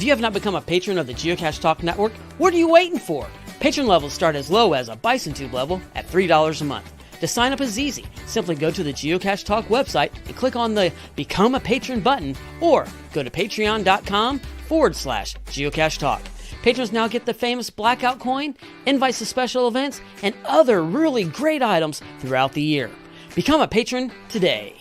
If you have not become a patron of the Geocache Talk Network, what are you waiting for? Patron levels start as low as a Bison Tube level at $3 a month. To sign up is easy. Simply go to the Geocache Talk website and click on the Become a Patron button, or go to patreon.com/Geocache Talk. Patrons now get the famous Blackout coin, invites to special events, and other really great items throughout the year. Become a patron today.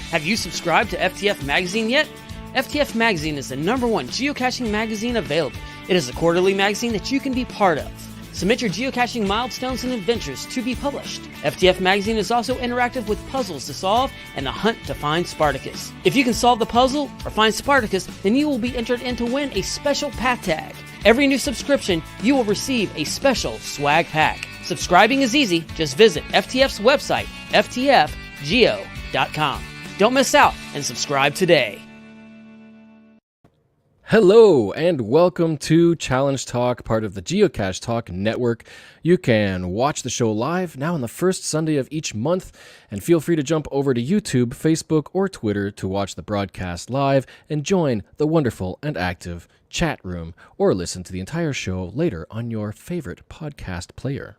Have you subscribed to FTF Magazine yet? FTF Magazine is the #1 geocaching magazine available. It is a quarterly magazine that you can be part of. Submit your geocaching milestones and adventures to be published. FTF Magazine is also interactive with puzzles to solve and a hunt to find Spartacus. If you can solve the puzzle or find Spartacus, then you will be entered in to win a special pack tag. Every new subscription, you will receive a special swag pack. Subscribing is easy. Just visit FTF's website, ftfgeo.com. Don't miss out and subscribe today. Hello and welcome to Challenge Talk, part of the Geocache Talk Network. You can watch the show live now on the first Sunday of each month, and feel free to jump over to YouTube, Facebook, or Twitter to watch the broadcast live and join the wonderful and active chat room, or listen to the entire show later on your favorite podcast player.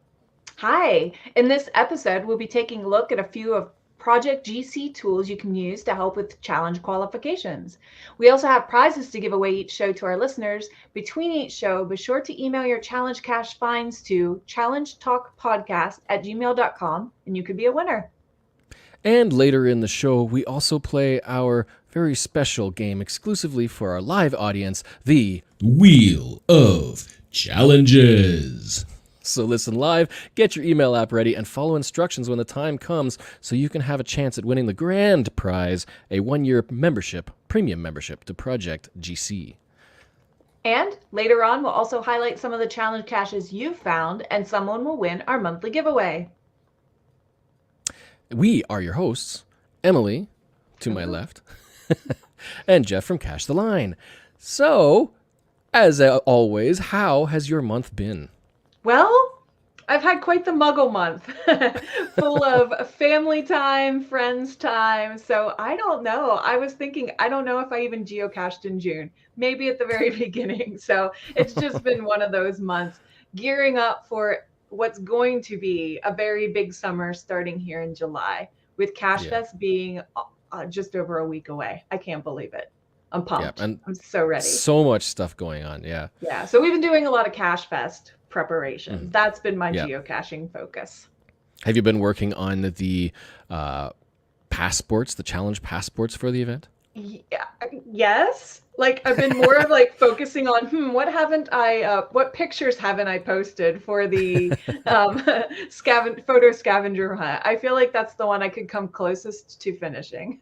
Hi, in this episode we'll be taking a look at a few of Project GC tools you can use to help with challenge qualifications. We also have prizes to give away each show to our listeners. Between each show, be sure to email your challenge cache finds to challengetalkpodcast@gmail.com and you could be a winner. And later in the show, we also play our very special game exclusively for our live audience, the Wheel of Challenges. So listen live, get your email app ready, and follow instructions when the time comes so you can have a chance at winning the grand prize, a 1-year membership, premium membership to Project GC. And later on, we'll also highlight some of the challenge caches you've found, and someone will win our monthly giveaway. We are your hosts, Emily, to my left, and Geoff from Cache the Line. So, as always, how has your month been? Well, I've had quite the muggle month, full of family time, friends time. So I don't know. I was thinking, I don't know if I even geocached in June, maybe at the very beginning. So it's just been one of those months, gearing up for what's going to be a very big summer starting here in July, with Cache Fest being just over a week away. I can't believe it. I'm pumped. And I'm so ready. So much stuff going on. Yeah. Yeah. So we've been doing a lot of Cache Fest preparation. That's been my geocaching focus. Have you been working on the passports, the challenge passports for the event? Yeah, yes. Like I've been more of like focusing on what pictures haven't I posted for the photo scavenger hunt. I feel like that's the one I could come closest to finishing.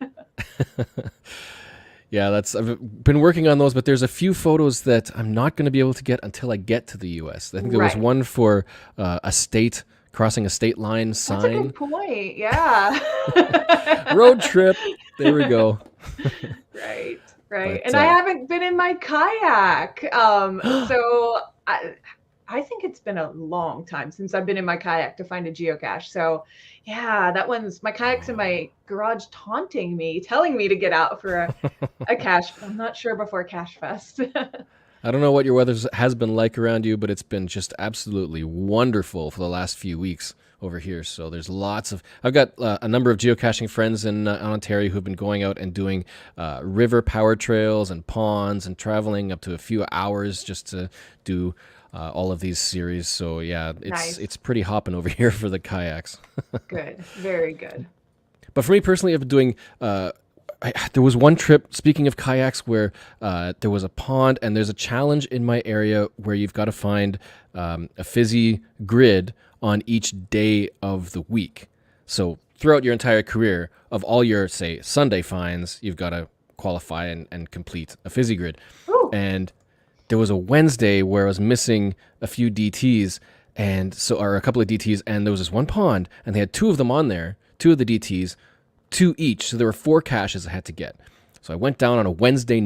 Yeah, I've been working on those, but there's a few photos that I'm not going to be able to get until I get to the U.S. I think there was one for crossing a state line sign. That's a good point. Yeah. Road trip. There we go. Right. But, and I haven't been in my kayak. So I think it's been a long time since I've been in my kayak to find a geocache. So yeah, my kayak's in my garage taunting me, telling me to get out for a cache. I'm not sure before Cache Fest. I don't know what your weather has been like around you, but it's been just absolutely wonderful for the last few weeks over here. So there's I've got a number of geocaching friends in Ontario who've been going out and doing river power trails and ponds and traveling up to a few hours just to do all of these series. So yeah, it's pretty hopping over here for the kayaks. Good. Very good. But for me personally, I've been doing, there was one trip, speaking of kayaks, where there was a pond and there's a challenge in my area where you've got to find a fizzy grid on each day of the week. So throughout your entire career, of all your, say, Sunday finds, you've got to qualify and complete a fizzy grid. Ooh. And there was a Wednesday where I was missing a few DTs, or a couple of DTs, and there was this one pond, and they had two of them on there, two of the DTs, two each. So there were 4 caches I had to get. So I went down on a Wednesday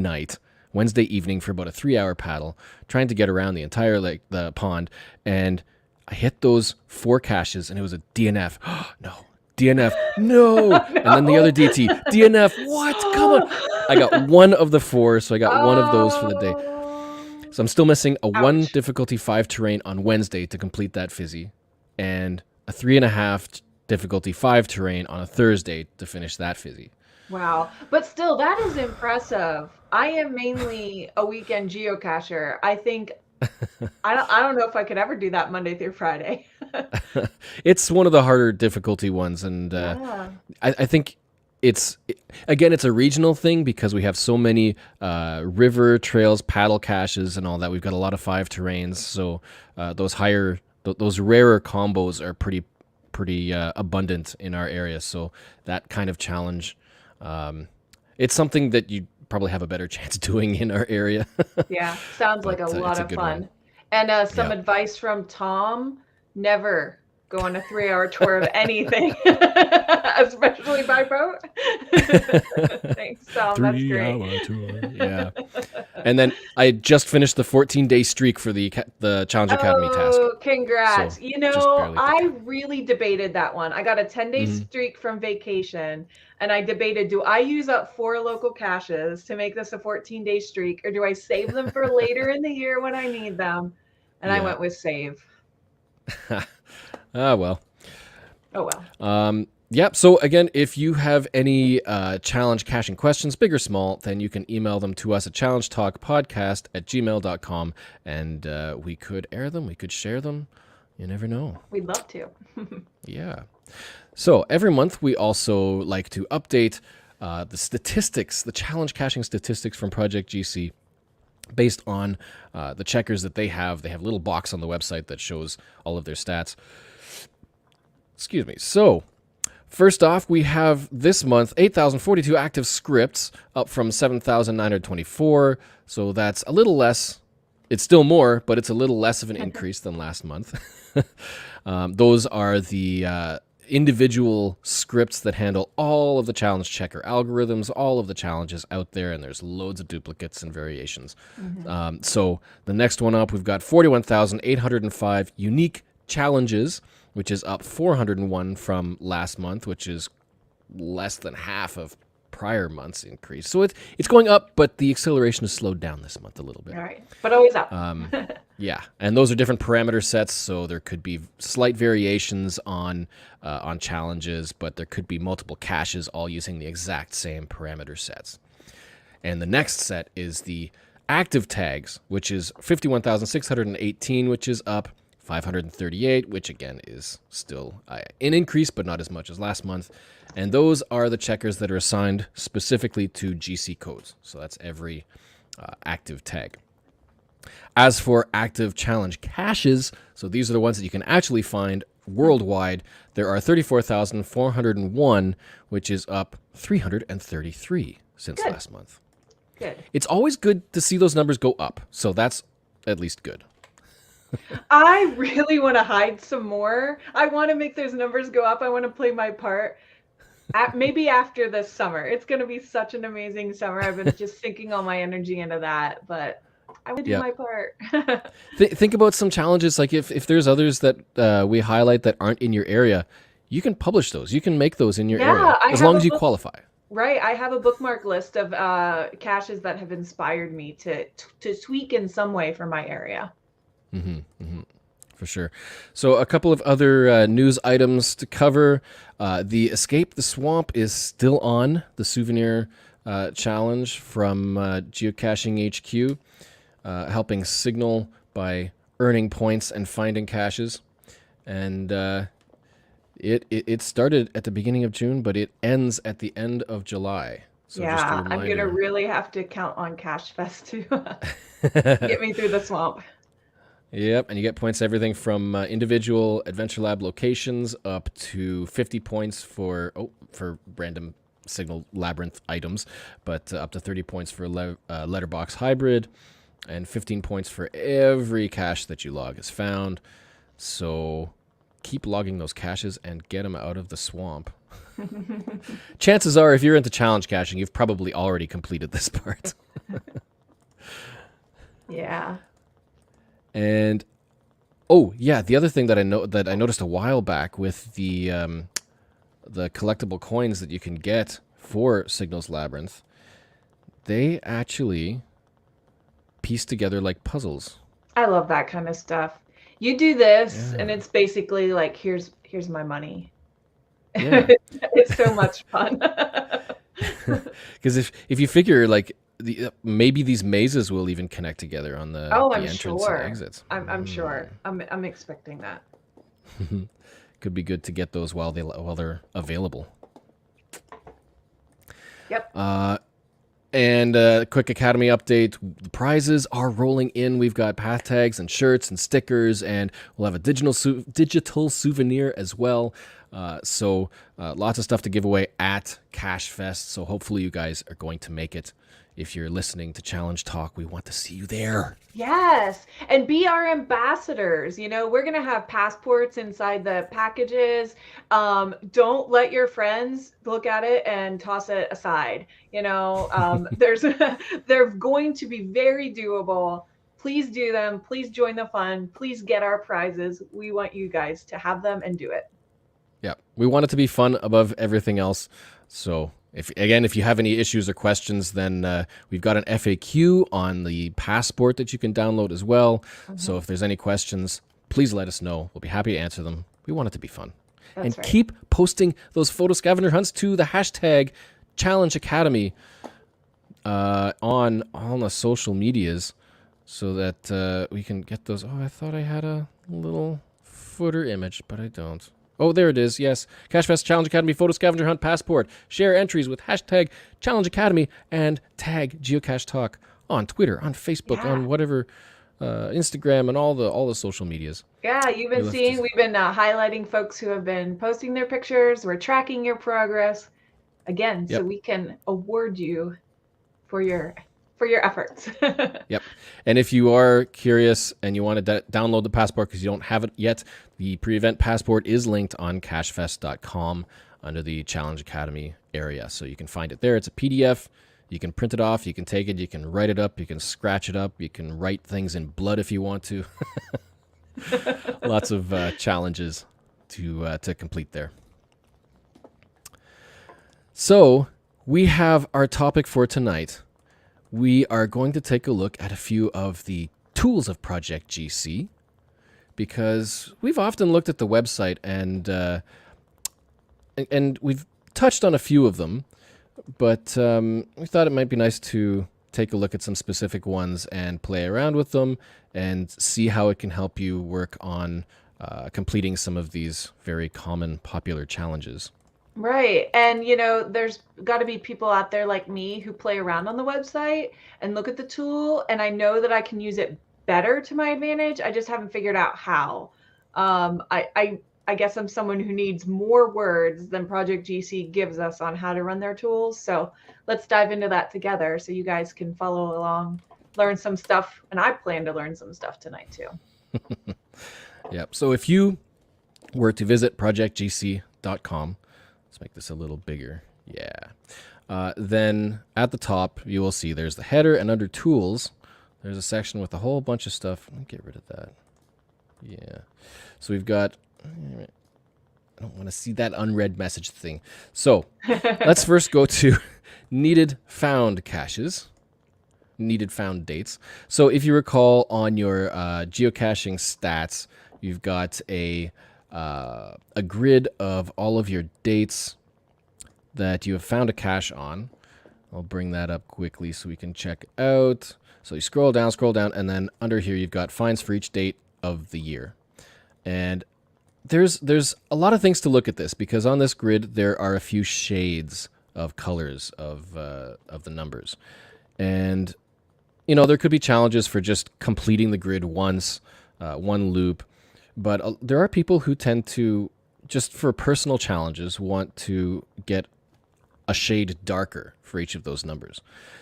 evening for about a 3-hour paddle, trying to get around the entire the pond, and I hit those 4 caches, and it was a DNF. No. DNF, no. And then the other DT, DNF, what? Come on. I got one of the 4, so I got one of those for the day. Oh, So I'm still missing a 1 ouch. difficulty 5 terrain on Wednesday to complete that fizzy, and a 3.5 difficulty 5 terrain on a Thursday to finish that fizzy. Wow. But still, that is impressive. I am mainly a weekend geocacher. I think I don't know if I could ever do that Monday through Friday. It's one of the harder difficulty ones, and Yeah. I think again, it's a regional thing because we have so many river trails, paddle caches, and all that. We've got a lot of 5 terrains, so those rarer combos are pretty abundant in our area. So that kind of challenge, it's something that you probably have a better chance doing in our area. Yeah. Sounds like But a lot it's a of good one. fun. And some Yeah. advice from Tom, never go on a 3-hour tour of anything, especially by boat. Thanks, Tom. That's great. 3-hour tour. Yeah. And then I just finished the 14-day streak for the Challenge Academy task. Oh, congrats. So just barely at the I cap. really debated that one. I got a 10-day Hmm. streak from vacation, and I debated, do I use up 4 local caches to make this a 14-day streak, or do I save them for later in the year when I need them? And I Yeah. went with save. Ah, well. Oh, well. Yep. So again, if you have any challenge caching questions, big or small, then you can email them to us at challengetalkpodcast@gmail.com, and we could air them, we could share them. You never know. We'd love to. Yeah. So every month we also like to update the statistics, the challenge caching statistics from Project GC, based on the checkers that they have. They have a little box on the website that shows all of their stats. Excuse me. So, first off, we have this month 8,042 active scripts, up from 7,924. So that's a little less. It's still more, but it's a little less of an increase than last month. Those are the individual scripts that handle all of the challenge checker algorithms, all of the challenges out there, and there's loads of duplicates and variations. So the next one up, we've got 41,805 unique challenges, which is up 401 from last month, which is less than half of prior month's increase. So it's going up, but the acceleration has slowed down this month a little bit. All right. But always up. Yeah, and those are different parameter sets, so there could be slight variations on challenges, but there could be multiple caches all using the exact same parameter sets. And the next set is the active tags, which is 51,618, which is up 538, which again is still an increase, but not as much as last month. And those are the checkers that are assigned specifically to GC codes. So that's every active tag. As for active challenge caches, so these are the ones that you can actually find worldwide, there are 34,401, which is up 333 since Good. last month. Good. It's always good to see those numbers go up, so that's at least good. I really want to hide some more. I want to make those numbers go up. I want to play my part. Maybe after this summer. It's going to be such an amazing summer. I've been just sinking all my energy into that, but I would do Yeah. my part. Think about some challenges, like if there's others that we highlight that aren't in your area, you can publish those. You can make those in your Yeah, area, I as have long a as you book- qualify. Right. I have a bookmark list of caches that have inspired me to tweak in some way for my area. For sure. So a couple of other news items to cover. The Escape the Swamp is still on, the souvenir challenge from Geocaching HQ, helping Signal by earning points and finding caches. And it started at the beginning of June, but it ends at the end of July. So just a Yeah, I'm reminder. gonna really have to count on Cache Fest to get me through the swamp. Yep, and you get points everything from individual Adventure Lab locations up to 50 points for random Signal Labyrinth items, but up to 30 points for Letterbox Hybrid, and 15 points for every cache that you log is found. So keep logging those caches and get them out of the swamp. Chances are, if you're into challenge caching, you've probably already completed this part. Yeah. And the other thing that I noticed a while back with the collectible coins that you can get for Signal's Labyrinth, they actually piece together like puzzles. I love that kind of stuff. You do this, and Yeah. it's basically like, here's my money. Yeah. It's so much fun. Because if you figure like maybe these mazes will even connect together on Oh, the I'm entrance and sure. exits. I'm sure. I'm expecting that. Could be good to get those while they're available. Yep. And quick Academy update. The prizes are rolling in. We've got path tags and shirts and stickers, and we'll have a digital souvenir as well. So lots of stuff to give away at Cache Fest. So hopefully you guys are going to make it. If you're listening to Challenge Talk, we want to see you there. Yes, and be our ambassadors. We're gonna have passports inside the packages. Don't let your friends look at it and toss it aside. There's they're going to be very doable. Please do them. Please join the fun. Please get our prizes. We want you guys to have them and do it. Yeah, we want it to be fun above everything else. So if you have any issues or questions, then we've got an FAQ on the passport that you can download as well. So if there's any questions, please let us know. We'll be happy to answer them. We want it to be fun. That's And right. keep posting those photo scavenger hunts to the hashtag Challenge Academy on all the social medias so that we can get those. Oh, I thought I had a little footer image, but I don't. Oh, there it is. Yes. CacheFest Challenge Academy Photo Scavenger Hunt Passport. Share entries with hashtag Challenge Academy and tag Geocache Talk on Twitter, on Facebook, on whatever, Instagram, and all the social medias. Yeah, you've been seeing, we've been highlighting folks who have been posting their pictures. We're tracking your progress again, so we can award you for your efforts. Yep. And if you are curious and you want to download the passport because you don't have it yet, the pre-event passport is linked on cachefest.com under the Challenge Academy area. So you can find it there. It's a PDF. You can print it off. You can take it. You can write it up. You can scratch it up. You can write things in blood if you want to. Lots of challenges to complete there. So we have our topic for tonight. We are going to take a look at a few of the tools of Project GC because we've often looked at the website and we've touched on a few of them, but we thought it might be nice to take a look at some specific ones and play around with them and see how it can help you work on completing some of these very common, popular challenges. Right. And, there's got to be people out there like me who play around on the website and look at the tool. And I know that I can use it better to my advantage. I just haven't figured out how. I guess I'm someone who needs more words than Project GC gives us on how to run their tools. So let's dive into that together so you guys can follow along, learn some stuff. And I plan to learn some stuff tonight too. Yep. So if you were to visit projectgc.com, let's make this a little bigger. Yeah. Then at the top, you will see there's the header, and under tools, there's a section with a whole bunch of stuff. Let me get rid of that. Yeah. So we've got, I don't want to see that unread message thing. So let's first go to needed found caches, needed found dates. So if you recall on your geocaching stats, you've got a grid of all of your dates that you have found a cache on. I'll bring that up quickly so we can check out. So you scroll down, and then under here you've got finds for each date of the year. And there's a lot of things to look at this because on this grid there are a few shades of colors of the numbers. And there could be challenges for just completing the grid once, one loop. But there are people who tend to, just for personal challenges, want to get a shade darker for each of those numbers.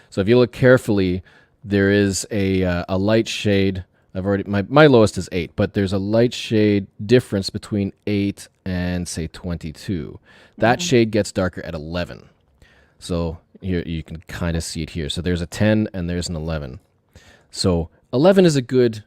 So if you look carefully, there is a light shade. I've already my lowest is 8, but there's a light shade difference between 8 and say 22. That shade gets darker at 11. So here you can kind of see it here. So there's a 10 and there's an 11. So 11 is a good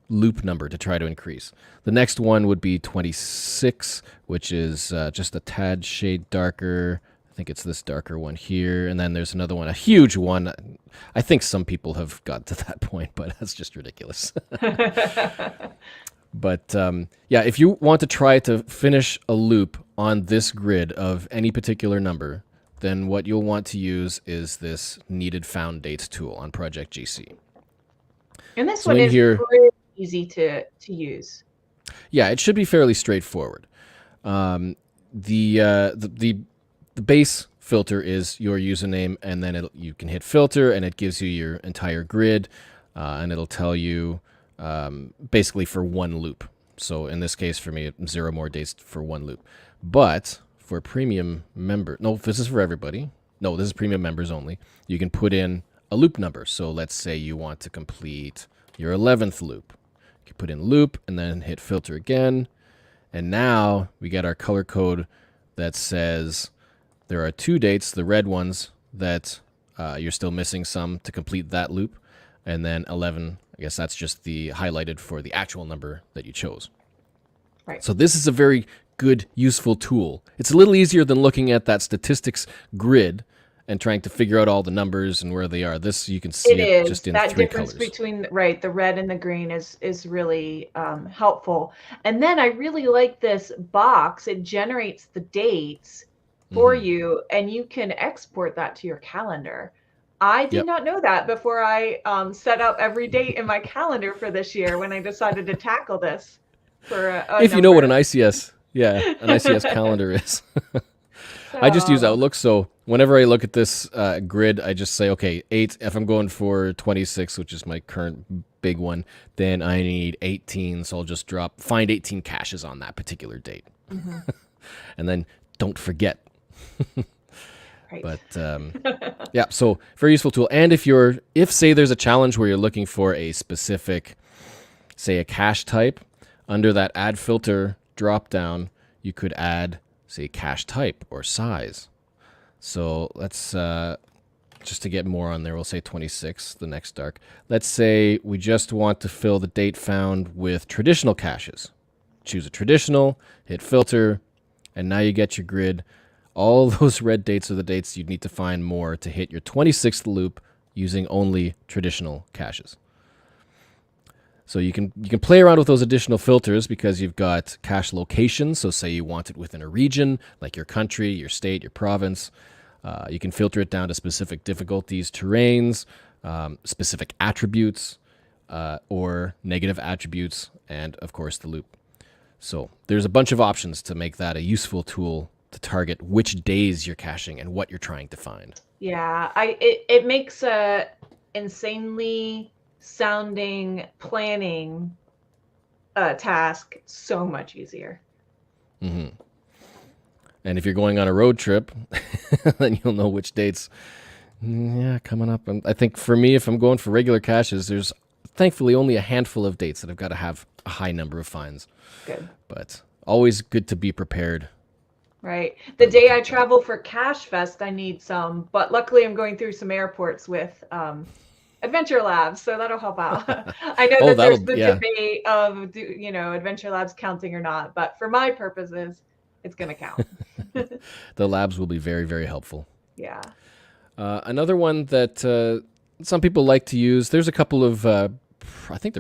loop number to try to increase. The next one would be 26, which is just a tad shade darker. think it's this darker one here, and then there's another one, a huge one. I think some people have got to that point, but that's just ridiculous. But yeah, if you want to try to finish a loop on this grid of any particular number, then what you'll want to use is this needed found dates tool on Project GC. And this So one in is here- pretty easy to use. Yeah, it should be fairly straightforward. The base filter is your username, and then you can hit filter, and it gives you your entire grid, and it'll tell you basically for one loop. So in this case, for me, 0 more days for one loop. But for premium member, no, this is for everybody. No, this is premium members only. You can put in a loop number. So let's say you want to complete your 11th loop. You can put in loop and then hit filter again. And now we get our color code that says there are 2 dates, the red ones, that you're still missing some to complete that loop. And then 11, I guess that's just the highlighted for the actual number that you chose. Right. So this is a very good, useful tool. It's a little easier than looking at that statistics grid and trying to figure out all the numbers and where they are. This, you can see it just in that 3 difference colors. between the red and the green is really helpful. And then I really like this box. It generates the dates for you, and you can export that to your calendar. I did not know that before I set up every date in my calendar for this year when I decided to tackle this for a If you know what an number. ICS, an ICS calendar is. I just use Outlook, so whenever I look at this grid, I just say, okay, 8, if I'm going for 26, which is my current big one, then I need 18, so I'll just find 18 caches on that particular date. And then don't forget. Right. But yeah, so very useful tool. And if say there's a challenge where you're looking for a specific, say a cache type, under that add filter drop down, you could add, say, cache type or size. So let's just to get more on there, we'll say 26, the next dark. Let's say we just want to fill the date found with traditional caches. Choose a traditional, hit filter, and now you get your grid. All those red dates are the dates you'd need to find more to hit your 26th loop using only traditional caches. So you can play around with those additional filters because you've got cache locations. So say you want it within a region, like your country, your state, your province. You can filter it down to specific difficulties, terrains, specific attributes, or negative attributes, and of course the loop. So there's a bunch of options to make that a useful tool to target which days you're caching and what you're trying to find. Yeah, it makes a insanely sounding planning task so much easier. Mm-hmm. And if you're going on a road trip, then you'll know which dates coming up. And I think for me, if I'm going for regular caches, there's thankfully only a handful of dates that I've got to have a high number of finds. Good. But always good to be prepared. Right. The day I travel for Cache Fest, I need some, but luckily I'm going through some airports with Adventure Labs, so that'll help out. I know that there's the debate of, Adventure Labs counting or not, but for my purposes, it's going to count. The labs will be very, very helpful. Yeah. Another one that some people like to use, there's a couple of, I think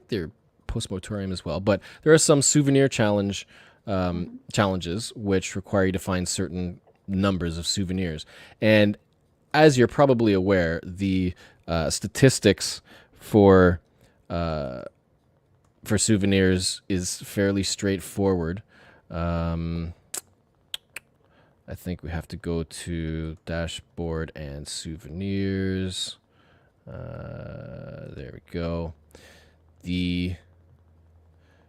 they're post-mortorium as well, but there are some souvenir challenges which require you to find certain numbers of souvenirs. And as you're probably aware, the statistics for souvenirs is fairly straightforward. I think we have to go to dashboard and souvenirs. There we go. The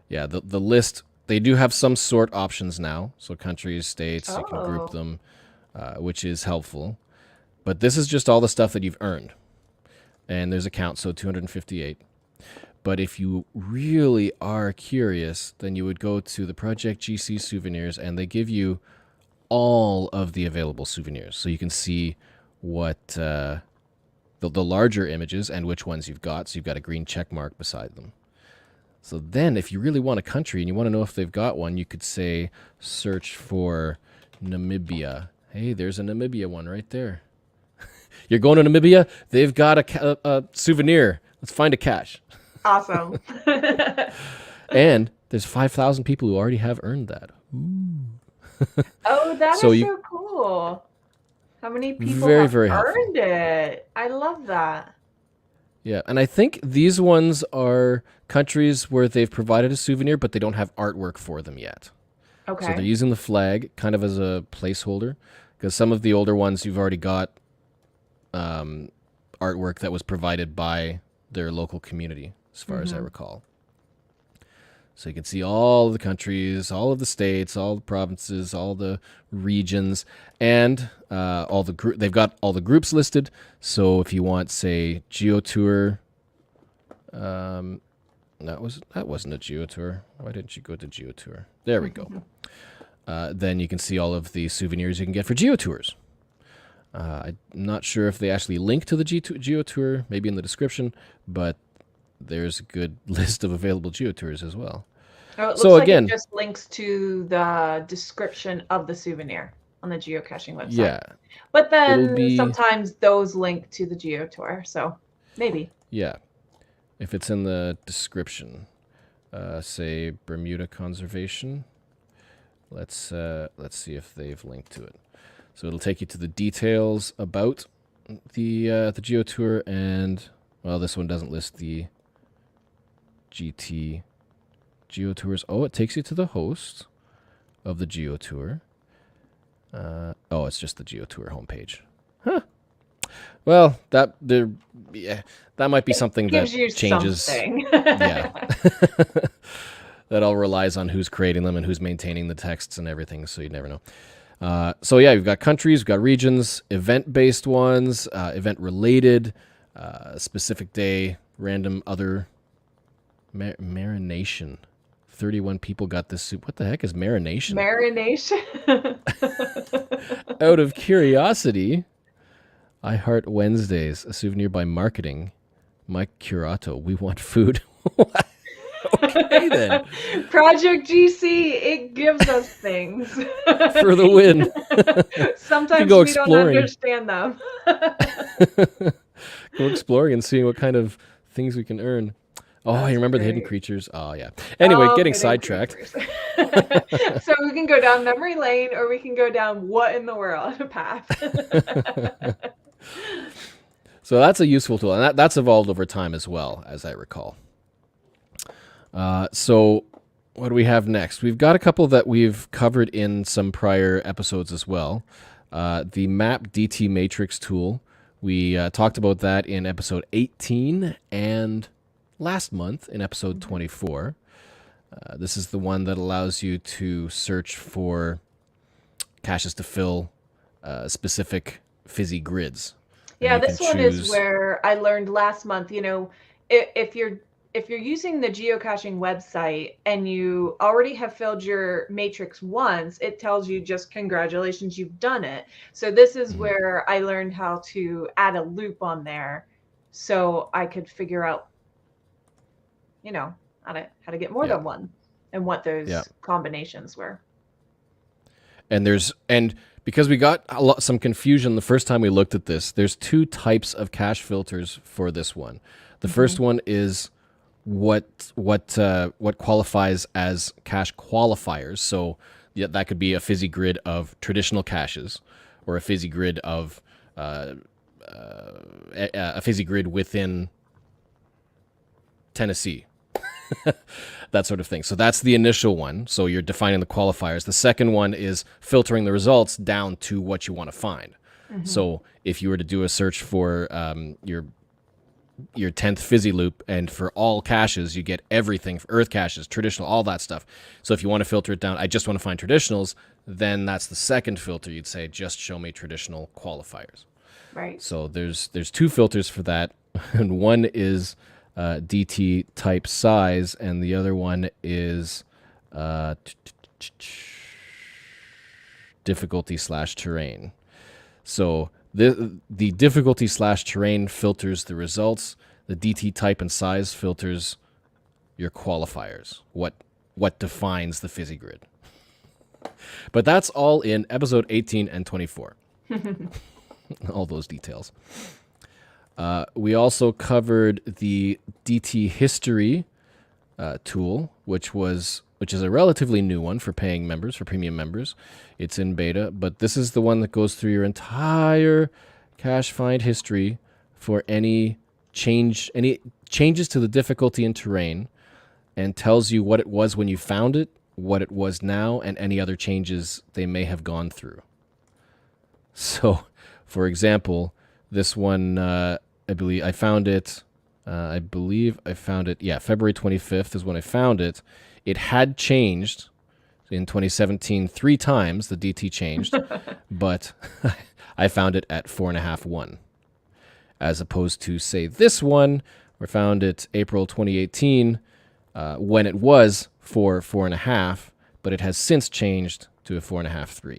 list, they do have some sort options now. So countries, states, you can group them, which is helpful. But this is just all the stuff that you've earned. And there's a count, so 258. But if you really are curious, then you would go to the Project GC souvenirs, and they give you all of the available souvenirs. So you can see what the larger images and which ones you've got. So you've got a green check mark beside them. So then if you really want a country and you want to know if they've got one, you could say search for Namibia. Hey, there's a Namibia one right there. You're going to Namibia? They've got a souvenir. Let's find a cache. Awesome. And there's 5,000 people who already have earned that. Oh, that So is you- so cool. How many people Very, have very helpful. earned it? I love that. Yeah, and I think these ones are countries where they've provided a souvenir, but they don't have artwork for them yet. So they're Okay. using the flag kind of as a placeholder, because some of the older ones you've already got artwork that was provided by their local community, as far as I recall. So you can see all of the countries, all of the states, all the provinces, all the regions, and all the they've got all the groups listed. So if you want, say, GeoTour, that wasn't a GeoTour. Why didn't you go to GeoTour? There we go. Then you can see all of the souvenirs you can get for GeoTours. I'm not sure if they actually link to the GeoTour, maybe in the description, but there's a good list of available GeoTours as well. Oh, it looks So like again- it just links to the description of the souvenir on the geocaching website. Yeah, But then It'll be- sometimes those link to the GeoTour, so maybe. yeah. If it's in the description, say Bermuda Conservation. Let's see if they've linked to it. So it'll take you to the details about the GeoTour, and well, this one doesn't list the GT GeoTours. Oh, it takes you to the host of the GeoTour. Oh, it's just the GeoTour homepage. Huh. Well, that might be something that Gives you changes. something. Yeah. That all relies on who's creating them and who's maintaining the texts and everything, so you never know. So yeah, you've got countries, we've got regions, event-based ones, event-related, specific day, random other. Marination. 31 people got this soup. What the heck is marination? Marination. Out of curiosity, I Heart Wednesdays, a souvenir by Marketing. Mike Curato, we want food. Okay then, Project GC, it gives us things. for the win. Sometimes go we exploring. don't understand them. Go exploring and seeing what kind of things we can earn. Oh, That's you remember the hidden great. creatures? Oh, yeah. Anyway, Oh, getting hidden sidetracked. creatures. So we can go down memory lane or we can go down what in the world path. So that's a useful tool, and that's evolved over time as well, as I recall. So what do we have next? We've got a couple that we've covered in some prior episodes as well. The Map DT Matrix tool. We talked about that in episode 18 and last month in episode 24. This is the one that allows you to search for caches to fill specific fizzy grids. And Yeah, you can this one is choose- where I learned last month, if you're using the geocaching website and you already have filled your matrix once, it tells you just congratulations, you've done it. So this is where I learned how to add a loop on there so I could figure out, how to get more Yeah. than one and what those Yeah. combinations were. And because we got some confusion the first time we looked at this, there's two types of cache filters for this one. The first one is what qualifies as cache qualifiers. So yeah, that could be a fizzy grid of traditional caches, or a fizzy grid of a fizzy grid within Tennessee. That sort of thing. So that's the initial one. So you're defining the qualifiers. The second one is filtering the results down to what you want to find. So if you were to do a search for your 10th fizzy loop, and for all caches, you get everything, for earth caches, traditional, all that stuff. So if you want to filter it down, I just want to find traditionals, then that's the second filter. You'd say, just show me traditional qualifiers. Right. So there's two filters for that, and one is DT type size, and the other one is difficulty/terrain. So the difficulty/terrain filters the results. The DT type and size filters your qualifiers. What defines the fizzy grid? But that's all in episode 18 and 24. All those details. We also covered the DT history tool, which is a relatively new one for paying members, for premium members. It's in beta, but this is the one that goes through your entire cache find history for any changes to the difficulty and terrain, and tells you what it was when you found it, what it was now, and any other changes they may have gone through. So, for example, this one, I believe I found it, February 25th is when I found it. It had changed in 2017 3 times, the DT changed, but I found it at 4.5.1. As opposed to, say, this one, we found it April 2018, when it was 4.5, but it has since changed to a 4.5.3.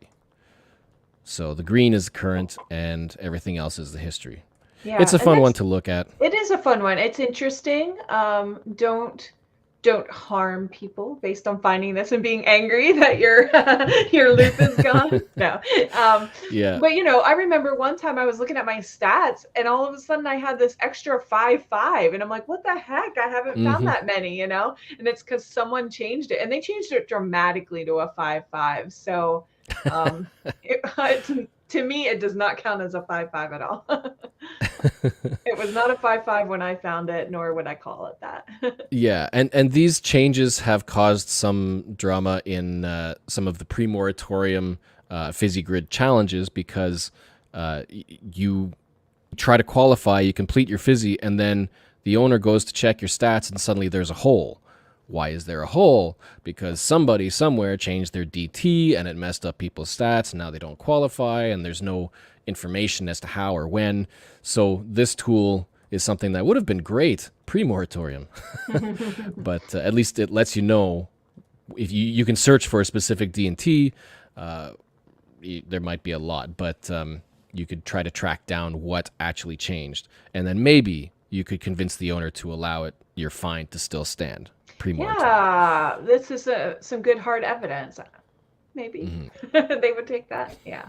So the green is the current, and everything else is the history. Yeah, it's a fun one to look at. It is a fun one. It's interesting. Don't harm people based on finding this and being angry that your your loop is gone. No. Yeah. But I remember one time I was looking at my stats and all of a sudden I had this extra 5.5 and I'm like, what the heck? I haven't found that many, And it's because someone changed it, and they changed it dramatically to a 5.5. So to me, it does not count as a 5.5 at all. It was not a 5.5 when I found it, nor would I call it that. Yeah, and these changes have caused some drama in some of the pre-moratorium PhysiGrid challenges, because you try to qualify, you complete your Physy, and then the owner goes to check your stats, and suddenly there's a hole. Why is there a hole? Because somebody somewhere changed their DT and it messed up people's stats, and now they don't qualify, and there's no information as to how or when. So this tool is something that would have been great pre-moratorium. But at least it lets you know if you can search for a specific D&T. There might be a lot, but you could try to track down what actually changed. And then maybe you could convince the owner to allow your fine to still stand. Yeah, this is some good hard evidence. Maybe they would take that. Yeah.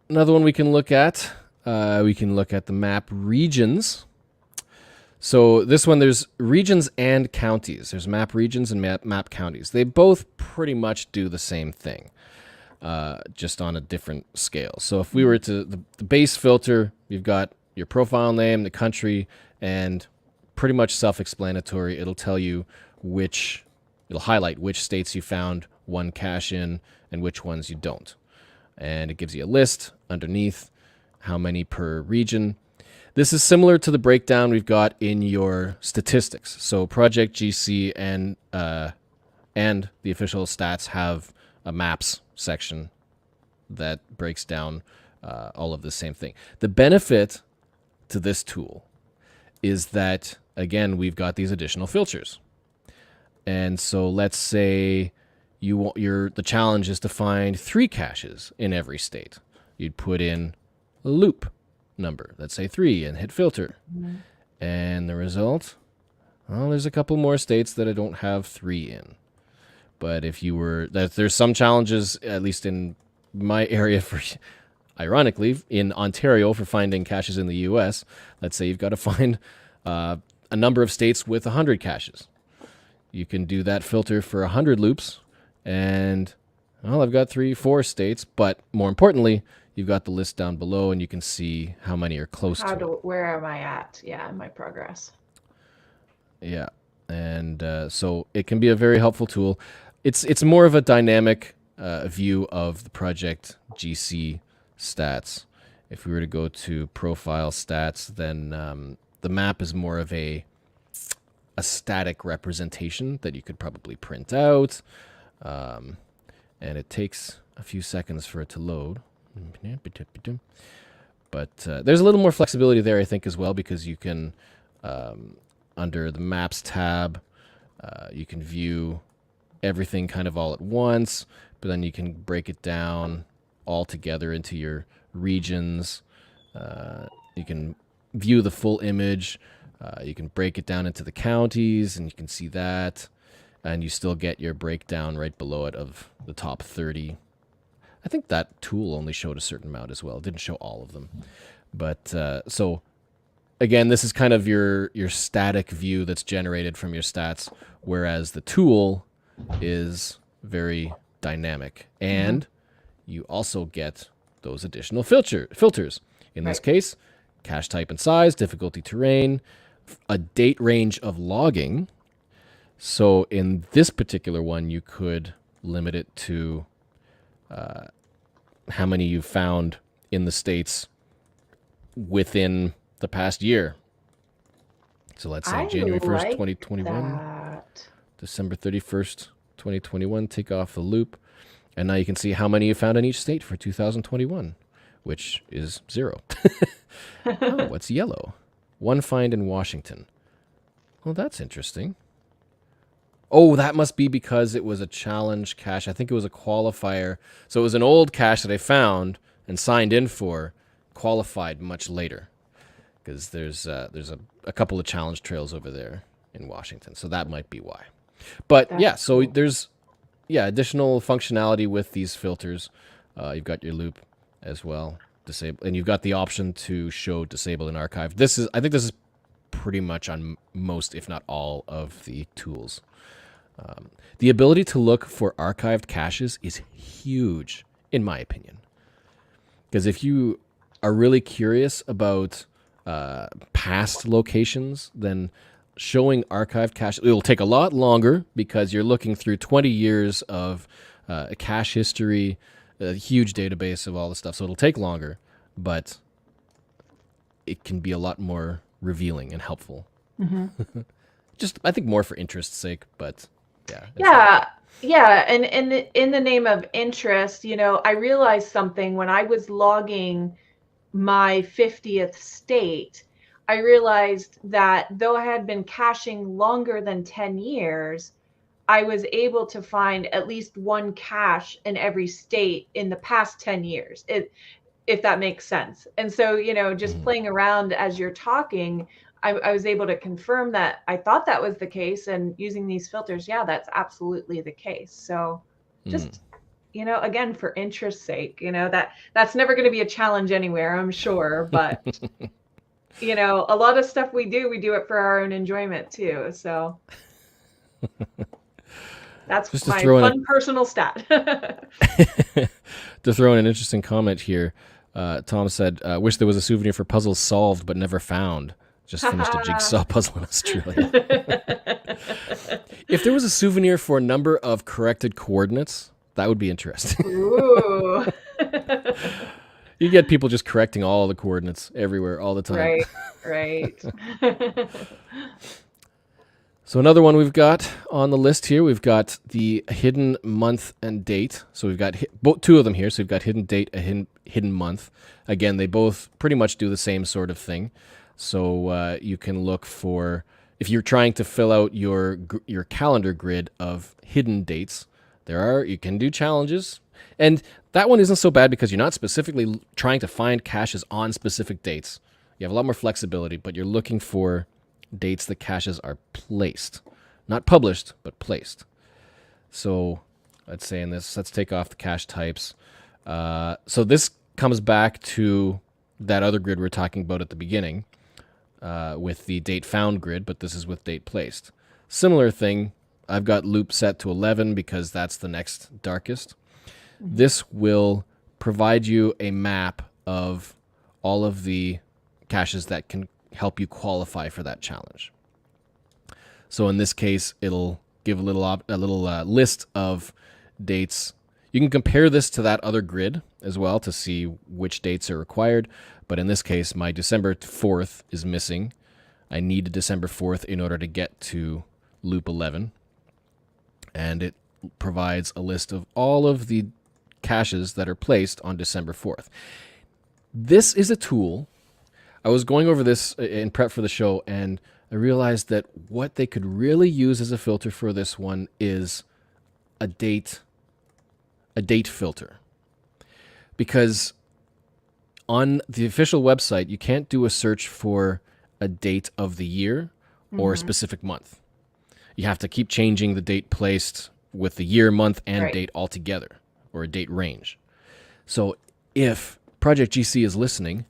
Another one we can look at. We can look at the map regions. So this one, there's regions and counties. There's map regions and map counties. They both pretty much do the same thing, just on a different scale. So if we were to the base filter, you've got your profile name, the country, and pretty much self-explanatory. It'll tell you it'll highlight which states you found one cache in and which ones you don't. And it gives you a list underneath, how many per region. This is similar to the breakdown we've got in your statistics. So Project GC and the official stats have a maps section that breaks down all of the same thing. The benefit to this tool is that, again, we've got these additional filters. And so let's say the challenge is to find 3 caches in every state. You'd put in a loop number, let's say 3, and hit filter. And the result, well, there's a couple more states that I don't have 3 in. But there's some challenges, at least in my area, ironically, in Ontario, for finding caches in the US. Let's say you've got to find a number of states with 100 caches. You can do that filter for 100 loops, and, well, I've got 3-4 states, but more importantly, you've got the list down below, and you can see how many are close to it. Where am I at? Yeah, in my progress. Yeah, and so it can be a very helpful tool. It's more of a dynamic view of the Project GC stats. If we were to go to profile stats, then the map is more of a static representation that you could probably print out, and it takes a few seconds for it to load. But there's a little more flexibility there, I think, as well, because you can, under the Maps tab, you can view everything kind of all at once, but then you can break it down all together into your regions. You can view the full image. You can break it down into the counties, and you can see that. and you still get your breakdown right below it of the top 30. I think that tool only showed a certain amount as well. It didn't show all of them. But so again, this is kind of your static view that's generated from your stats, whereas the tool is very dynamic. And you also get those additional filters. In this case, cache type and size, difficulty terrain, a date range of logging. So in this particular one, you could limit it to how many you've found in the States within the past year. So let's say January 1st, 2021, December 31st, 2021, take off the loop. And now you can see how many you found in each state for 2021, which is 0. Oh, what's yellow? 1 find in Washington. Well, that's interesting. Oh, that must be because it was a challenge cache. I think it was a qualifier. So it was an old cache that I found and signed in for, qualified much later. Because there's a couple of challenge trails over there in Washington. So that might be why. But so there's additional functionality with these filters. You've got your loop as well, disable, and you've got the option to show disable and archive. I think this is pretty much on most, if not all, of the tools. The ability to look for archived caches is huge, in my opinion. Because if you are really curious about past locations, then showing archived cache, it'll take a lot longer because you're looking through 20 years of cache history, a huge database of all the stuff. So it'll take longer, but it can be a lot more revealing and helpful. Just, I think, more for interest's sake, but and in the name of interest, I realized something when I was logging my 50th state. I realized that though I had been caching longer than 10 years, I was able to find at least one cache in every state in the past 10 years, if that makes sense. And so, just playing around as you're talking, I was able to confirm that I thought that was the case, and using these filters, that's absolutely the case. So just, again, for interest's sake, that's never going to be a challenge anywhere, I'm sure, but a lot of stuff we do it for our own enjoyment too. So that's just my fun personal stat. To throw in an interesting comment here, Tom said, wish there was a souvenir for puzzles solved but never found. Just finished a jigsaw puzzle in Australia. If there was a souvenir for a number of corrected coordinates, that would be interesting. Ooh. You get people just correcting all the coordinates everywhere all the time. Right. So another one we've got on the list here, we've got the hidden month and date. So we've got two of them here. So we've got hidden date, a hidden month. Again, they both pretty much do the same sort of thing. So you can look for, if you're trying to fill out your calendar grid of hidden dates, you can do challenges. And that one isn't so bad because you're not specifically trying to find caches on specific dates. You have a lot more flexibility, but you're looking for dates the caches are placed. Not published, but placed. So let's say in this, let's take off the cache types. So this comes back to that other grid we were talking about at the beginning with the date found grid, but this is with date placed. Similar thing, I've got loop set to 11 because that's the next darkest. This will provide you a map of all of the caches that can help you qualify for that challenge. So in this case, it'll give a little list of dates. You can compare this to that other grid as well to see which dates are required. But in this case, my December 4th is missing. I need a December 4th in order to get to loop 11. And it provides a list of all of the caches that are placed on December 4th. This is a tool. I was going over this in prep for the show, and I realized that what they could really use as a filter for this one is a date filter. Because on the official website, you can't do a search for a date of the year or a specific month. You have to keep changing the date placed with the year, month, and Right. date altogether, or a date range. So if Project GC is listening,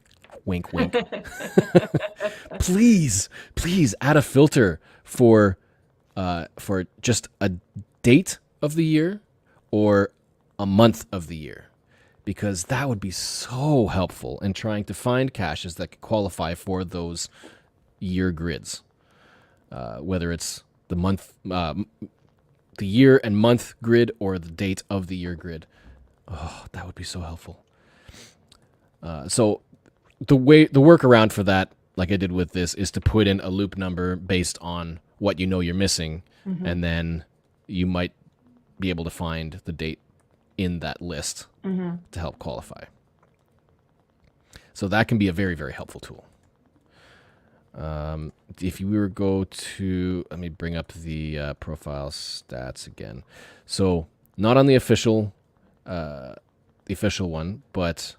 wink, wink, please add a filter for just a date of the year or a month of the year, because that would be so helpful in trying to find caches that could qualify for those year grids, whether it's the month, the year and month grid, or the date of the year grid. Oh, that would be so helpful. So the workaround for that, like I did with this, is to put in a loop number based on what you know you're missing, and then you might be able to find the date in that list to help qualify. So that can be a very, very helpful tool. If you were go to, let me bring up the profile stats again. So not on the official one, but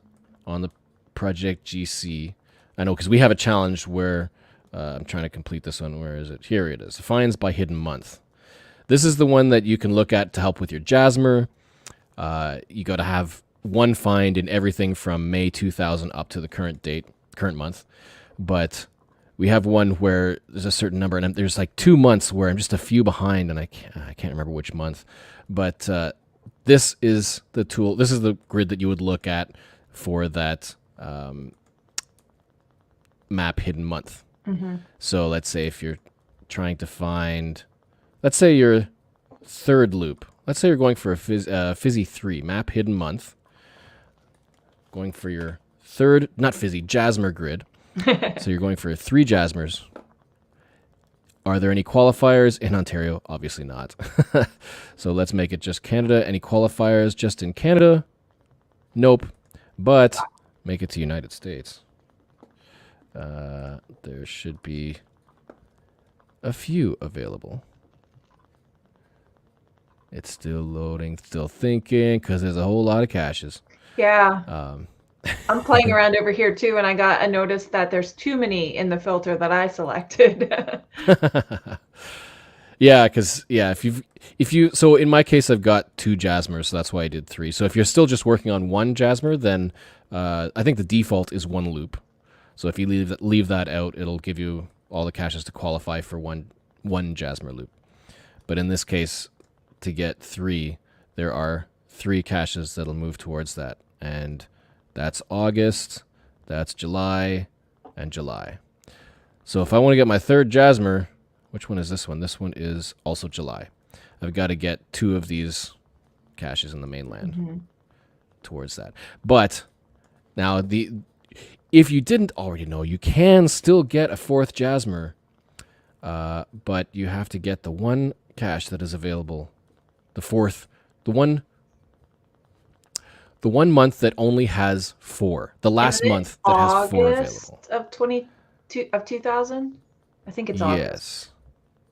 on the Project GC. I know, because we have a challenge where I'm trying to complete this one. Where is it? Here it is. Finds by hidden month. This is the one that you can look at to help with your Jasmer. You got to have one find in everything from May 2000 up to the current month. But we have one where there's a certain number, and there's like 2 months where I'm just a few behind, and I can't remember which month. But this is the tool. This is the grid that you would look at for that map hidden month. So let's say if you're trying to find, let's say your third loop. Let's say you're going for a Fizzy 3 map hidden month. Going for your third, not Fizzy, Jasmer grid. So you're going for 3 Jasmers. Are there any qualifiers in Ontario? Obviously not. So let's make it just Canada. Any qualifiers just in Canada? Nope. But make it to United States. There should be a few available. It's still loading, still thinking, because there's a whole lot of caches. Yeah. I'm playing around over here too, and I got a notice that there's too many in the filter that I selected. Yeah, because if you so in my case I've got 2 Jasmers, so that's why I did 3. So if you're still just working on 1 Jasmer, then I think the default is 1 loop. So if you leave that out, it'll give you all the caches to qualify for one Jasmer loop. But in this case, to get 3, there are 3 caches that'll move towards that, and that's August, that's July, and July. So if I want to get my third Jasmer, which one is this one? This one is also July. I've got to get 2 of these caches in the mainland towards that. But now, if you didn't already know, you can still get a 4th Jasmer, but you have to get the 1 cache that is available, the one month that only has 4. The last month that has 4 available. Of 2000? I think it's August.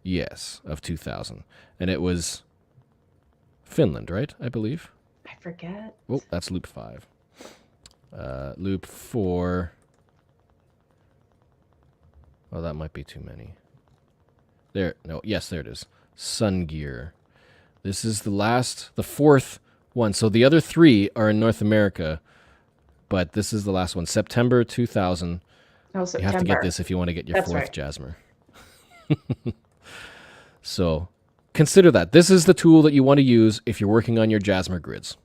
Yes, of 2000. And it was Finland, right? I believe. I forget. Oh, that's loop 5. Loop 4. Oh, that might be too many. There it is. Sun Gear. This is the 4th one. So the other 3 are in North America, but this is the last one. September 2000. Oh, September. You have to get this if you want to get your 4th right. Jasmer. So consider that. This is the tool that you want to use if you're working on your Jasmer grids.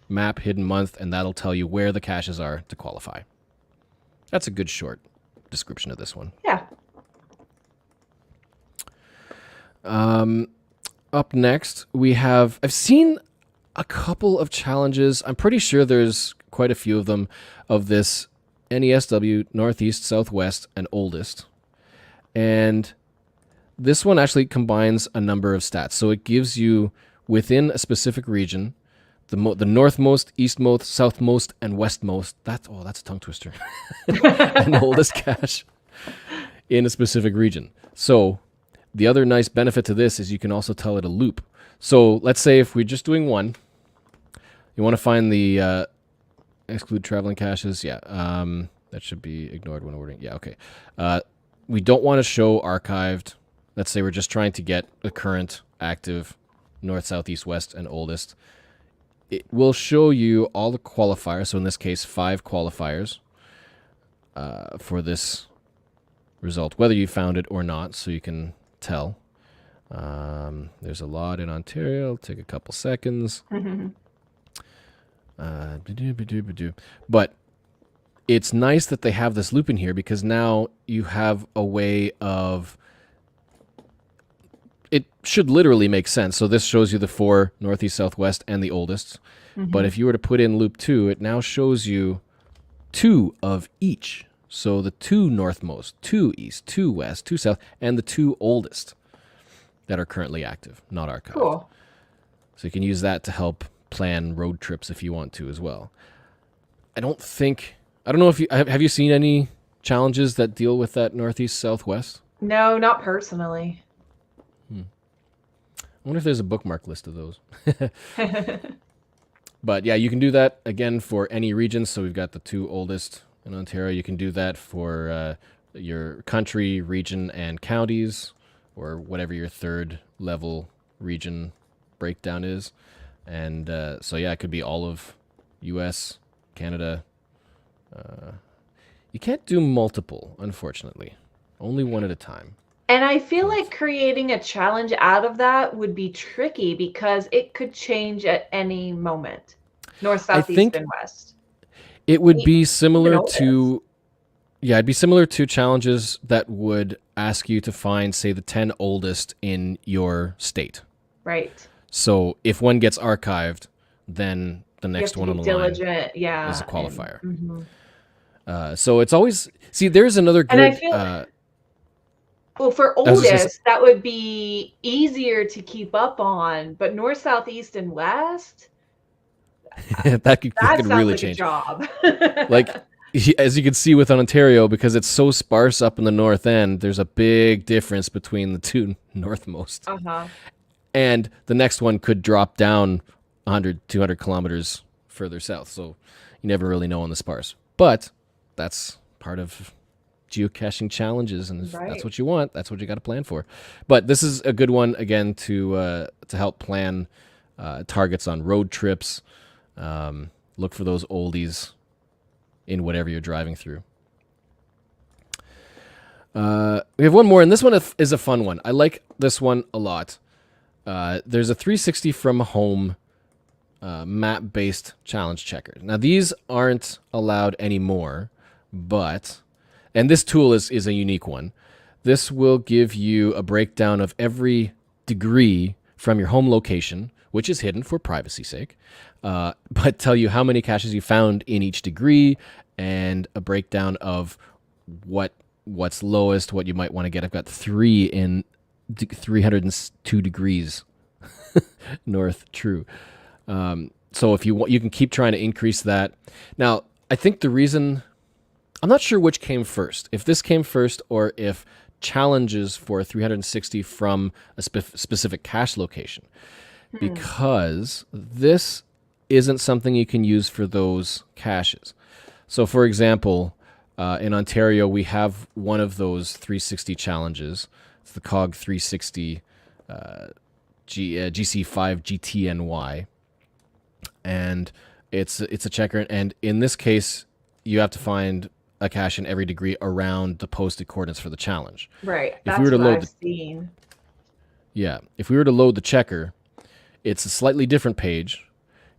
Map hidden month, and that'll tell you where the caches are to qualify. That's a good short description of this one. Yeah. Up next, we have, I've seen a couple of challenges. I'm pretty sure there's quite a few of them, of this NESW, Northeast, Southwest, and Oldest. And this one actually combines a number of stats. So it gives you, within a specific region, the northmost, eastmost, southmost, and westmost. That's a tongue twister. And the oldest cache in a specific region. So the other nice benefit to this is you can also tell it a loop. So let's say if we're just doing 1, you want to find the exclude traveling caches. Yeah, that should be ignored when ordering. Yeah, okay. We don't want to show archived. let's say we're just trying to get the current active north, south, east, west, and oldest, it will show you all the qualifiers. So in this case, 5 qualifiers for this result, whether you found it or not, so you can tell. There's a lot in Ontario. It'll take a couple seconds. But it's nice that they have this loop in here, because now you have a way of... It should literally make sense. So this shows you the 4 northeast, southwest, and the oldest. But if you were to put in loop 2, it now shows you 2 of each. So the 2 northmost, 2 east, 2 west, 2 south, and the 2 oldest that are currently active, not archived. Cool. So you can use that to help plan road trips if you want to as well. I don't know if you have you seen any challenges that deal with that northeast, southwest? No, not personally. I wonder if there's a bookmark list of those. But yeah, you can do that again for any region. So we've got the 2 oldest in Ontario. You can do that for your country, region, and counties, or whatever your 3rd level region breakdown is. And so yeah, it could be all of US, Canada. You can't do multiple, unfortunately. Only one at a time. And I feel like creating a challenge out of that would be tricky, because it could change at any moment. North, south, east, and west. It would be similar notice. to... Yeah, it'd be similar to challenges that would ask you to find, say, the 10 oldest in your state. Right. So if one gets archived, then the next one on the line is a qualifier. So it's always... See, there's another good... And I feel... Well, for oldest, that would be easier to keep up on, but north, south, east, and west, that could really like change. A job. Like, as you can see with Ontario, because it's so sparse up in the north end, there's a big difference between the 2 northmost. And the next one could drop down 100, 200 kilometers further south. So you never really know on the sparse. But that's part of geocaching challenges, and if that's what you want, that's what you got to plan for. But this is a good one, again, to help plan targets on road trips. Look for those oldies in whatever you're driving through. We have one more, and this one is a fun one. I like this one a lot. There's a 360 from home map-based challenge checker. Now, these aren't allowed anymore, but... And this tool is a unique one. This will give you a breakdown of every degree from your home location, which is hidden for privacy's sake, but tell you how many caches you found in each degree, and a breakdown of what's lowest, what you might want to get. I've got 3 in 302 degrees north. True. So if you can keep trying to increase that. Now, I think the reason... I'm not sure which came first, if this came first or if challenges for 360 from a specific cache location, because this isn't something you can use for those caches. So, for example, in Ontario, we have one of those 360 challenges. It's the COG 360 GC5 GTNY, and it's a checker. And in this case, you have to find a cache in every degree around the posted coordinates for the challenge. Right. If we were to load I've seen. Yeah. If we were to load the checker, it's a slightly different page,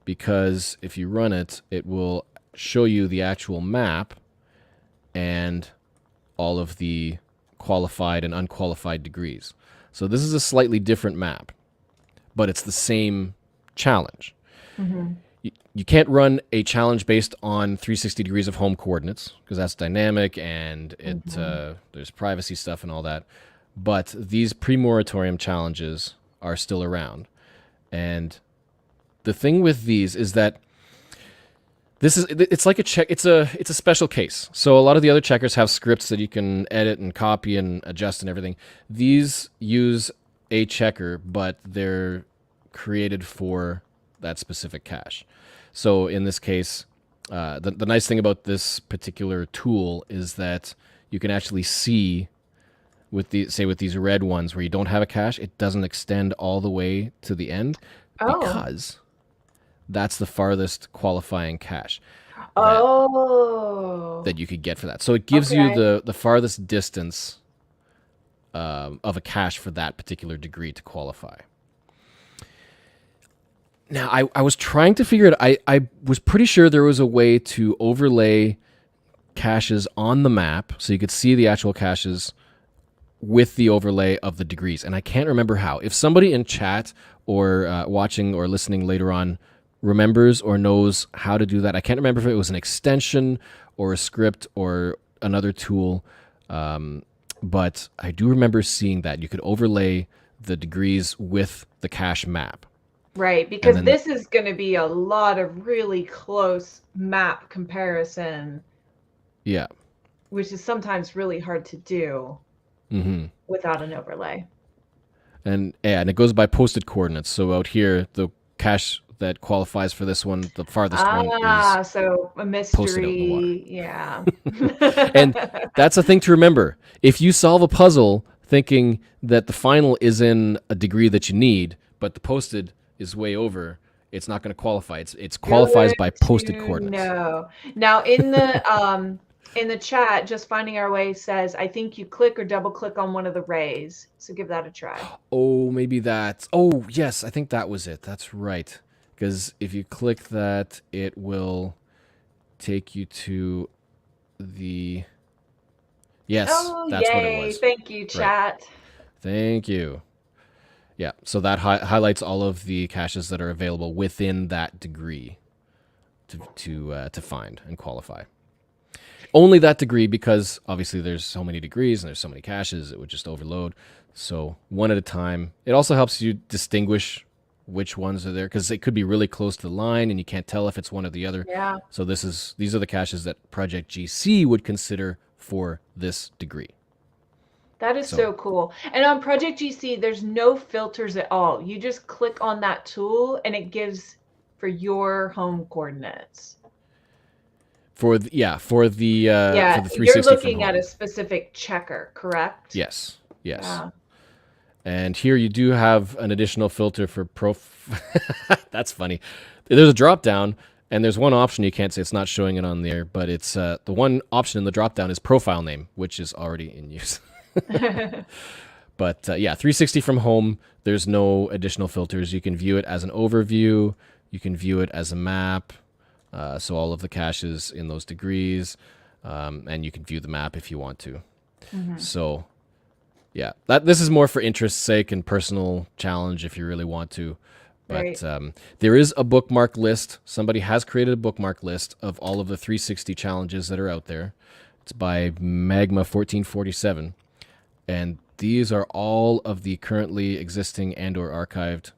because if you run it, it will show you the actual map and all of the qualified and unqualified degrees. So this is a slightly different map, but it's the same challenge. You can't run a challenge based on 360 degrees of home coordinates, because that's dynamic and there's privacy stuff and all that. But these pre-moratorium challenges are still around. And the thing with these is that it's like a check. It's a special case. So a lot of the other checkers have scripts that you can edit and copy and adjust and everything. These use a checker, but they're created for that specific cache. So in this case, the nice thing about this particular tool is that you can actually see with these red ones where you don't have a cache, it doesn't extend all the way to the end Oh. because that's the farthest qualifying cache that Oh. you could get for that. So it gives you Okay. the farthest distance of a cache for that particular degree to qualify. Now, I was trying to figure it. I was pretty sure there was a way to overlay caches on the map so you could see the actual caches with the overlay of the degrees. And I can't remember how. If somebody in chat or watching or listening later on remembers or knows how to do that, I can't remember if it was an extension or a script or another tool. But I do remember seeing that you could overlay the degrees with the cache map. Right, And because then, this is going to be a lot of really close map comparison, yeah. which is sometimes really hard to do without an overlay. And it goes by posted coordinates. So out here, the cache that qualifies for this one, the farthest one is So a posted out in the water. mystery, yeah. And that's a thing to remember. If you solve a puzzle thinking that the final is in a degree that you need, but the posted is way over, it's not going to qualify. It's qualifies by posted coordinates. No. Now in the chat, Just Finding Our Way says, I think you click or double click on one of the rays. So give that a try. Oh, maybe that's... Oh, yes, I think that was it. That's right. Because if you click that, it will take you to the... Yes, that's what it was. Thank you, chat. Right. Thank you. Yeah, so that highlights all of the caches that are available within that degree to find and qualify. Only that degree, because obviously there's so many degrees and there's so many caches, it would just overload. So one at a time. It also helps you distinguish which ones are there, because it could be really close to the line and you can't tell if it's one or the other. Yeah. So these are the caches that Project GC would consider for this degree. That is so cool. And on Project GC, there's no filters at all. You just click on that tool and it gives for your home coordinates. For the 360 you're looking from home. at a specific checker, correct? Yes. Yeah. And here you do have an additional filter for That's funny. There's a drop down, and there's one option you can't say, it's not showing it on there, but it's the one option in the drop down is profile name, which is already in use. But 360 from home, there's no additional filters. You can view it as an overview. You can view it as a map. So all of the caches in those degrees, and you can view the map if you want to. So, yeah, this is more for interest's sake and personal challenge if you really want to. But there is a bookmark list. Somebody has created a bookmark list of all of the 360 challenges that are out there. It's by Magma 1447, and these are all of the currently existing and/or archived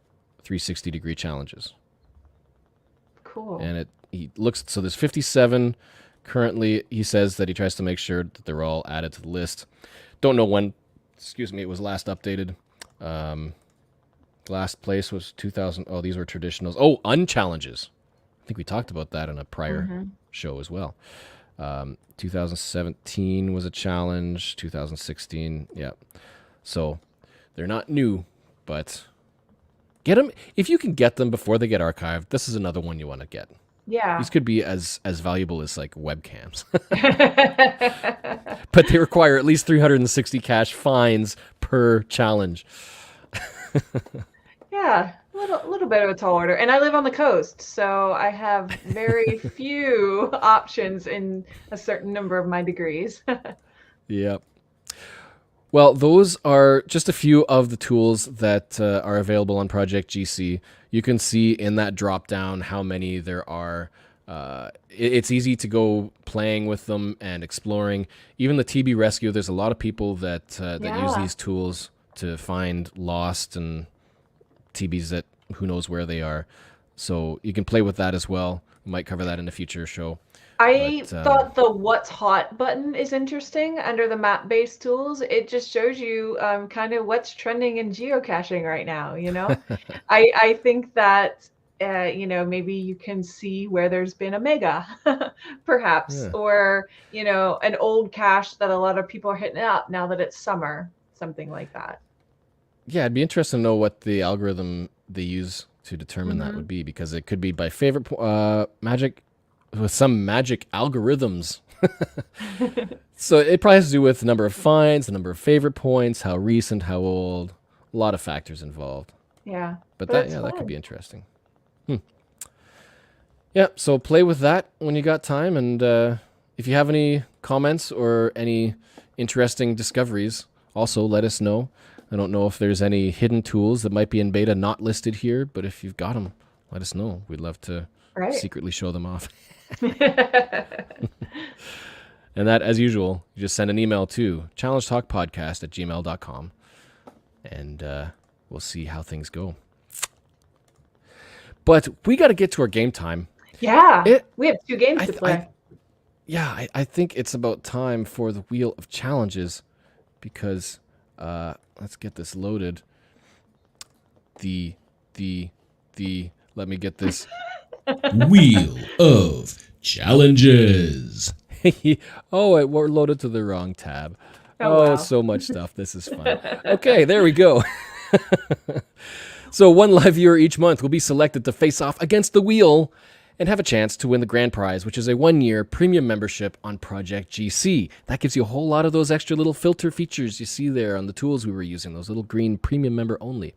360-degree challenges. Cool. And he looks, so there's 57 currently. He says that he tries to make sure that they're all added to the list. Don't know when, it was last updated. Last place was 2000. Oh, these were traditionals. Oh, unchallenges. I think we talked about that in a prior show as well. 2017 was a challenge. 2016, yeah. So they're not new, but get them if you can get them before they get archived. This is another one you want to get. Yeah. These could be as valuable as like webcams. But they require at least 360 cache finds per challenge. Yeah, a little bit of a tall order. And I live on the coast, so I have very few options in a certain number of my degrees. Yep. Well, those are just a few of the tools that are available on Project GC. You can see in that drop down how many there are. It's easy to go playing with them and exploring. Even the TB Rescue, there's a lot of people that use these tools to find lost and TBs that who knows where they are. So you can play with that as well. We might cover that in a future show. I thought the What's Hot button is interesting under the map-based tools. It just shows you kind of what's trending in geocaching right now, you know? I think that, maybe you can see where there's been a mega, perhaps, or, an old cache that a lot of people are hitting up now that it's summer. something like that. Yeah, it'd be interesting to know what the algorithm they use to determine that would be, because it could be by favorite magic with some magic algorithms. So it probably has to do with the number of finds, the number of favorite points, how recent, how old. A lot of factors involved. Yeah. But it's that could fun. be interesting. Yeah, so play with that when you got time, and if you have any comments or any interesting discoveries, also let us know. I don't know if there's any hidden tools that might be in beta not listed here, but if you've got them, let us know. We'd love to Right. secretly show them off. And that, as usual, you just send an email to challengetalkpodcast@gmail.com, and we'll see how things go. But we got to get to our game time. Yeah. We have 2 games to play. I think it's about time for the Wheel of Challenges, because let's get this loaded. Let me get this. Wheel of Challenges. We're loaded to the wrong tab. Wow. So much stuff. This is fun. Okay, there we go. So one live viewer each month will be selected to face off against the wheel and have a chance to win the grand prize, which is a 1-year premium membership on Project GC. That gives you a whole lot of those extra little filter features you see there on the tools we were using, those little green premium member only.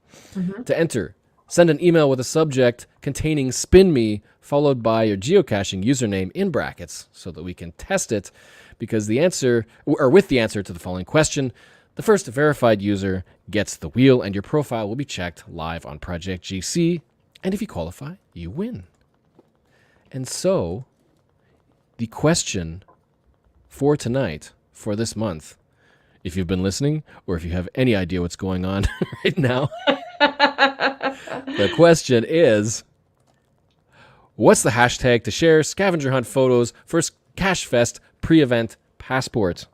To enter, send an email with a subject containing "Spin Me" followed by your geocaching username in brackets so that we can test it, because the answer, or with the answer to the following question, the first verified user gets the wheel, and your profile will be checked live on Project GC, and if you qualify, you win. And so, the question for tonight, for this month, if you've been listening, or if you have any idea what's going on right now, the question is, what's the hashtag to share scavenger hunt photos for Cache Fest pre-event passport?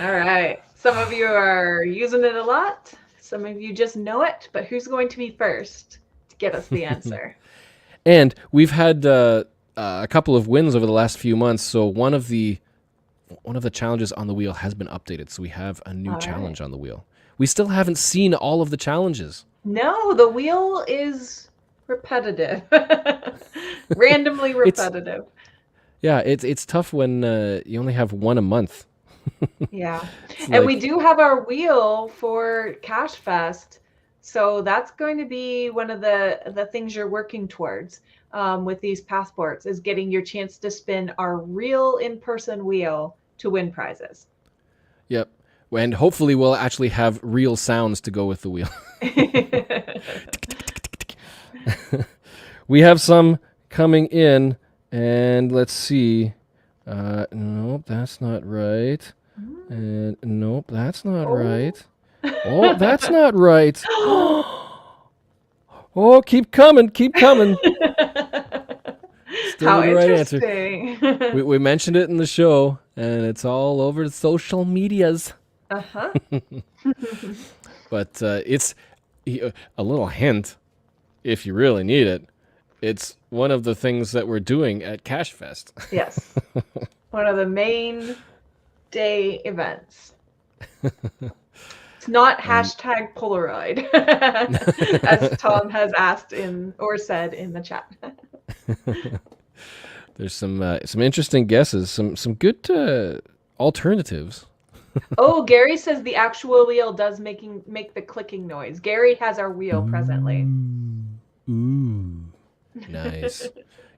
All right. Some of you are using it a lot. Some of you just know it, but who's going to be first to get us the answer? And we've had a couple of wins over the last few months. So one of the challenges on the wheel has been updated. So we have a new challenge on the wheel. We still haven't seen all of the challenges. No, the wheel is repetitive. Randomly repetitive. It's tough when you only have one a month. Yeah. And we do have our wheel for Cache Fest. So that's going to be one of the things you're working towards with these passports, is getting your chance to spin our real in-person wheel to win prizes. Yep. And hopefully we'll actually have real sounds to go with the wheel. We have some coming in, and let's see. Nope, that's not right. And nope, that's not right. Oh, that's not right. Oh, keep coming, keep coming. Still How the right answer. interesting. We mentioned it in the show, and it's all over the social medias. Uh-huh. But it's a little hint, if you really need it. It's one of the things that we're doing at Cache Fest. Yes. One of the main day events. It's not hashtag Polaroid, as Tom has asked or said in the chat. There's some interesting guesses, some good alternatives. Oh, Gary says the actual wheel does make the clicking noise. Gary has our wheel presently. Ooh. Nice.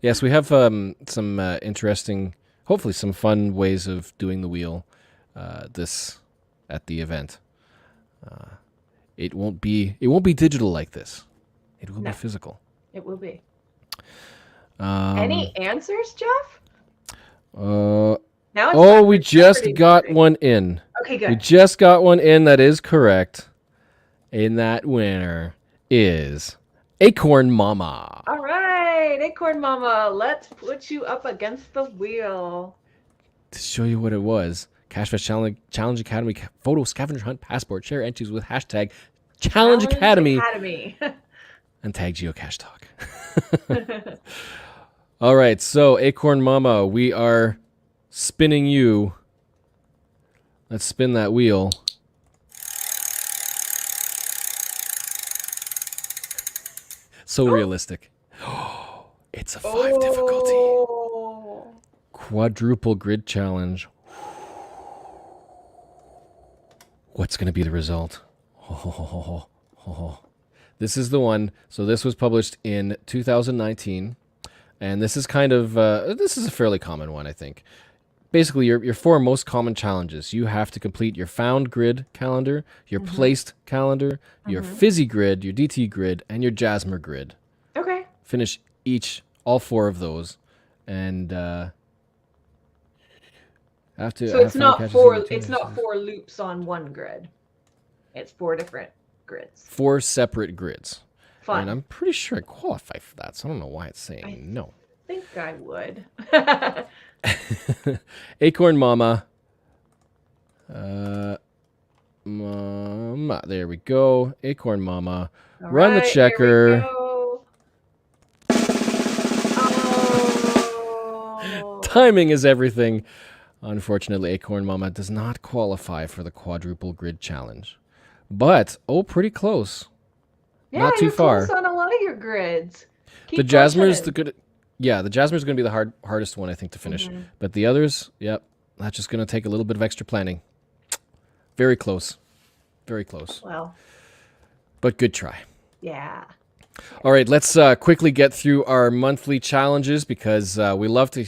Yes, we have some interesting, hopefully some fun ways of doing the wheel this at the event. It won't be digital like this. It will be physical. It will be. Any answers, Geoff? Now it's we just got one in. Okay, good. We just got one in that is correct. And that winner is Acorn Mama. All right, Acorn Mama, let's put you up against the wheel. To show you what it was, Cache Fest Challenge Academy photo scavenger hunt passport. Share entries with hashtag Challenge Academy. And tag Geocache Talk. All right, so Acorn Mama, we are spinning you Let's spin that wheel. So realistic. It's a 5 difficulty. Oh. Quadruple grid challenge. What's going to be the result? This is the one. So this was published in 2019. And this is kind of, this is a fairly common one, I think. Basically, your 4 most common challenges. You have to complete your found grid calendar, your placed calendar, your fizzy grid, your DT grid, and your Jasmer grid. Okay. Finish all 4 of those, and have to. So it's not 4. It's not 4 loops on one grid. It's 4 different grids. 4 separate grids. Fun. And I'm pretty sure I qualify for that, so I don't know why it's saying no. I think I would. Acorn Mama. Mama. There we go. Acorn Mama. All Run the right, checker. Here we go. Oh. Timing is everything. Unfortunately, Acorn Mama does not qualify for the quadruple grid challenge. But, pretty close. Yeah, Not too you're far. close on a lot of your grids. The Jasmer's the good. Yeah, the Jasmer's going to be the hardest one, I think, to finish. But the others, yep, that's just going to take a little bit of extra planning. Very close. Very close. Well, But good try. yeah. All right, let's quickly get through our monthly challenges because we love to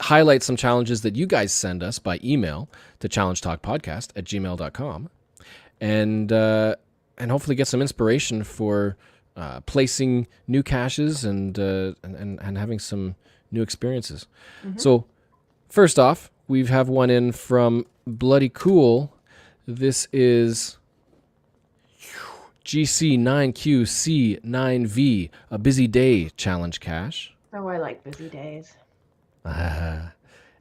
highlight some challenges that you guys send us by email to challengetalkpodcast@gmail.com. And hopefully get some inspiration for placing new caches and having some new experiences. So first off, we have one in from Bloody Cool. This is GC9QC9V, a busy day challenge cache. Oh, I like busy days.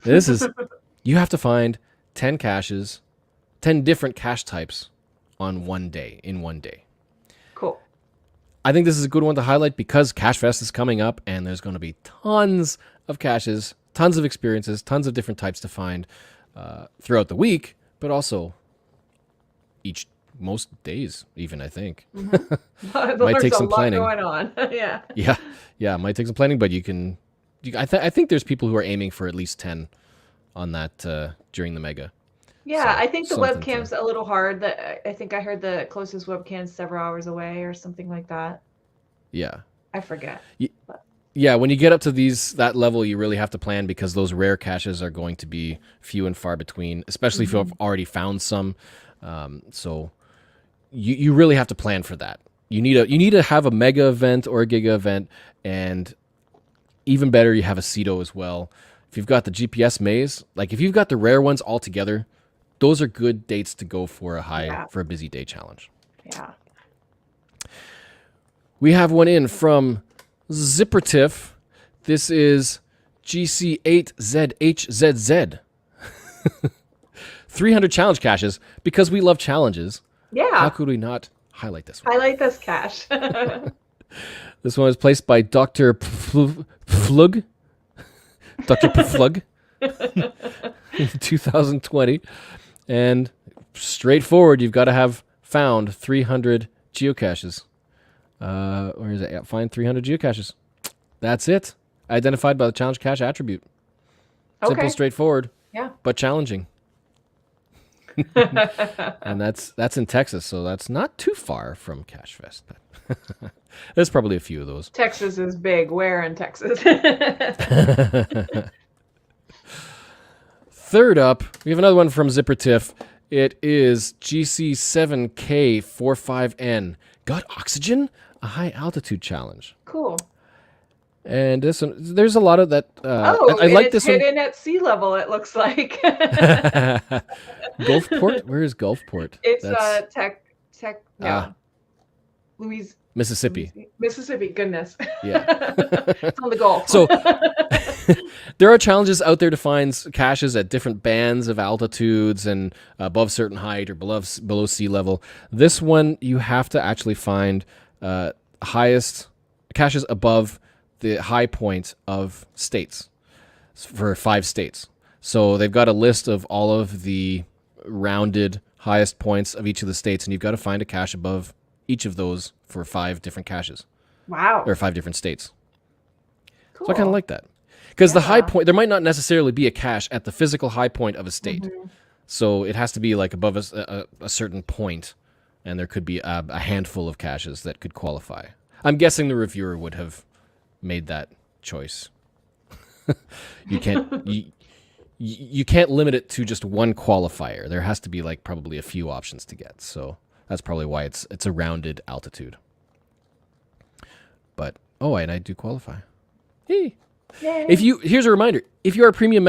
This is, you have to find 10 caches, 10 different cache types in one day. Cool. I think this is a good one to highlight because Cache Fest is coming up and there's going to be tons of caches, tons of experiences, tons of different types to find throughout the week, but also most days even, I think. Might take some planning. There's a lot going on. Yeah. Yeah, might take some planning, but I think there's people who are aiming for at least 10 on that during the mega. Yeah, So, I think the something webcam's a little hard. I think I heard the closest webcam's several hours away or something like that. Yeah. I forget. Yeah, when you get up to that level, you really have to plan because those rare caches are going to be few and far between, especially if you've already found some. So you really have to plan for that. You need to have a mega event or a giga event, and even better, you have a CETO as well. If you've got the GPS maze, like if you've got the rare ones all together, those are good dates to go for for a busy day challenge. Yeah. We have one in from Zippertiff. This is GC8ZHZZ. 300 challenge caches because we love challenges. Yeah. How could we not highlight this one? Highlight this cache. This one is placed by Dr. Pflug. Dr. Pflug. In 2020. And straightforward, you've got to have found 300 geocaches. Where is it? Yeah, find 300 geocaches. That's it. Identified by the challenge cache attribute. Simple, Okay. straightforward, Yeah. but challenging. And that's in Texas, so that's not too far from Cache Fest. But there's probably a few of those. Texas is big. Where in Texas? Third up, we have another one from Zippertiff. It is GC7K45N. Got oxygen? A high altitude challenge. Cool. And this one, there's a lot of that. I like it's this one. hidden at sea level, it looks like. Gulfport? Where is Gulfport? It's Mississippi. Mississippi, goodness. Yeah. It's on the Gulf. So there are challenges out there to find caches at different bands of altitudes and above certain height or below sea level. This one, you have to actually find highest caches above the high point of states for 5 states. So they've got a list of all of the rounded highest points of each of the states, and you've got to find a cache above each of those for 5 different caches, Wow. or 5 different states. Cool. So I kind of like that. Because the high Yeah. point, there might not necessarily be a cache at the physical high point of a state. So it has to be like above a certain point, and there could be a handful of caches that could qualify. I'm guessing the reviewer would have made that choice. You can't you can't limit it to just one qualifier. There has to be like probably a few options to get. So that's probably why it's a rounded altitude. But and I do qualify. Hey. Yay. Here's a reminder: if you are a premium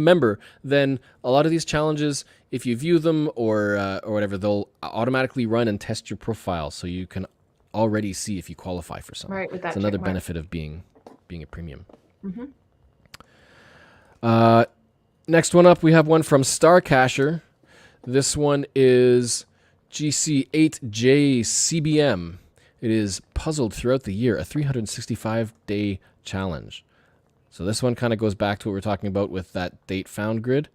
member, then a lot of these challenges, if you view them or whatever, they'll automatically run and test your profile, so you can already see if you qualify for something. Right, with that it's another check mark. benefit of being a premium. Mhm. Next one up, we have one from Starcacher. This one is GC8J CBM. It is puzzled throughout the year, a 365-day challenge. So this one kind of goes back to what we were talking about with that date found grid.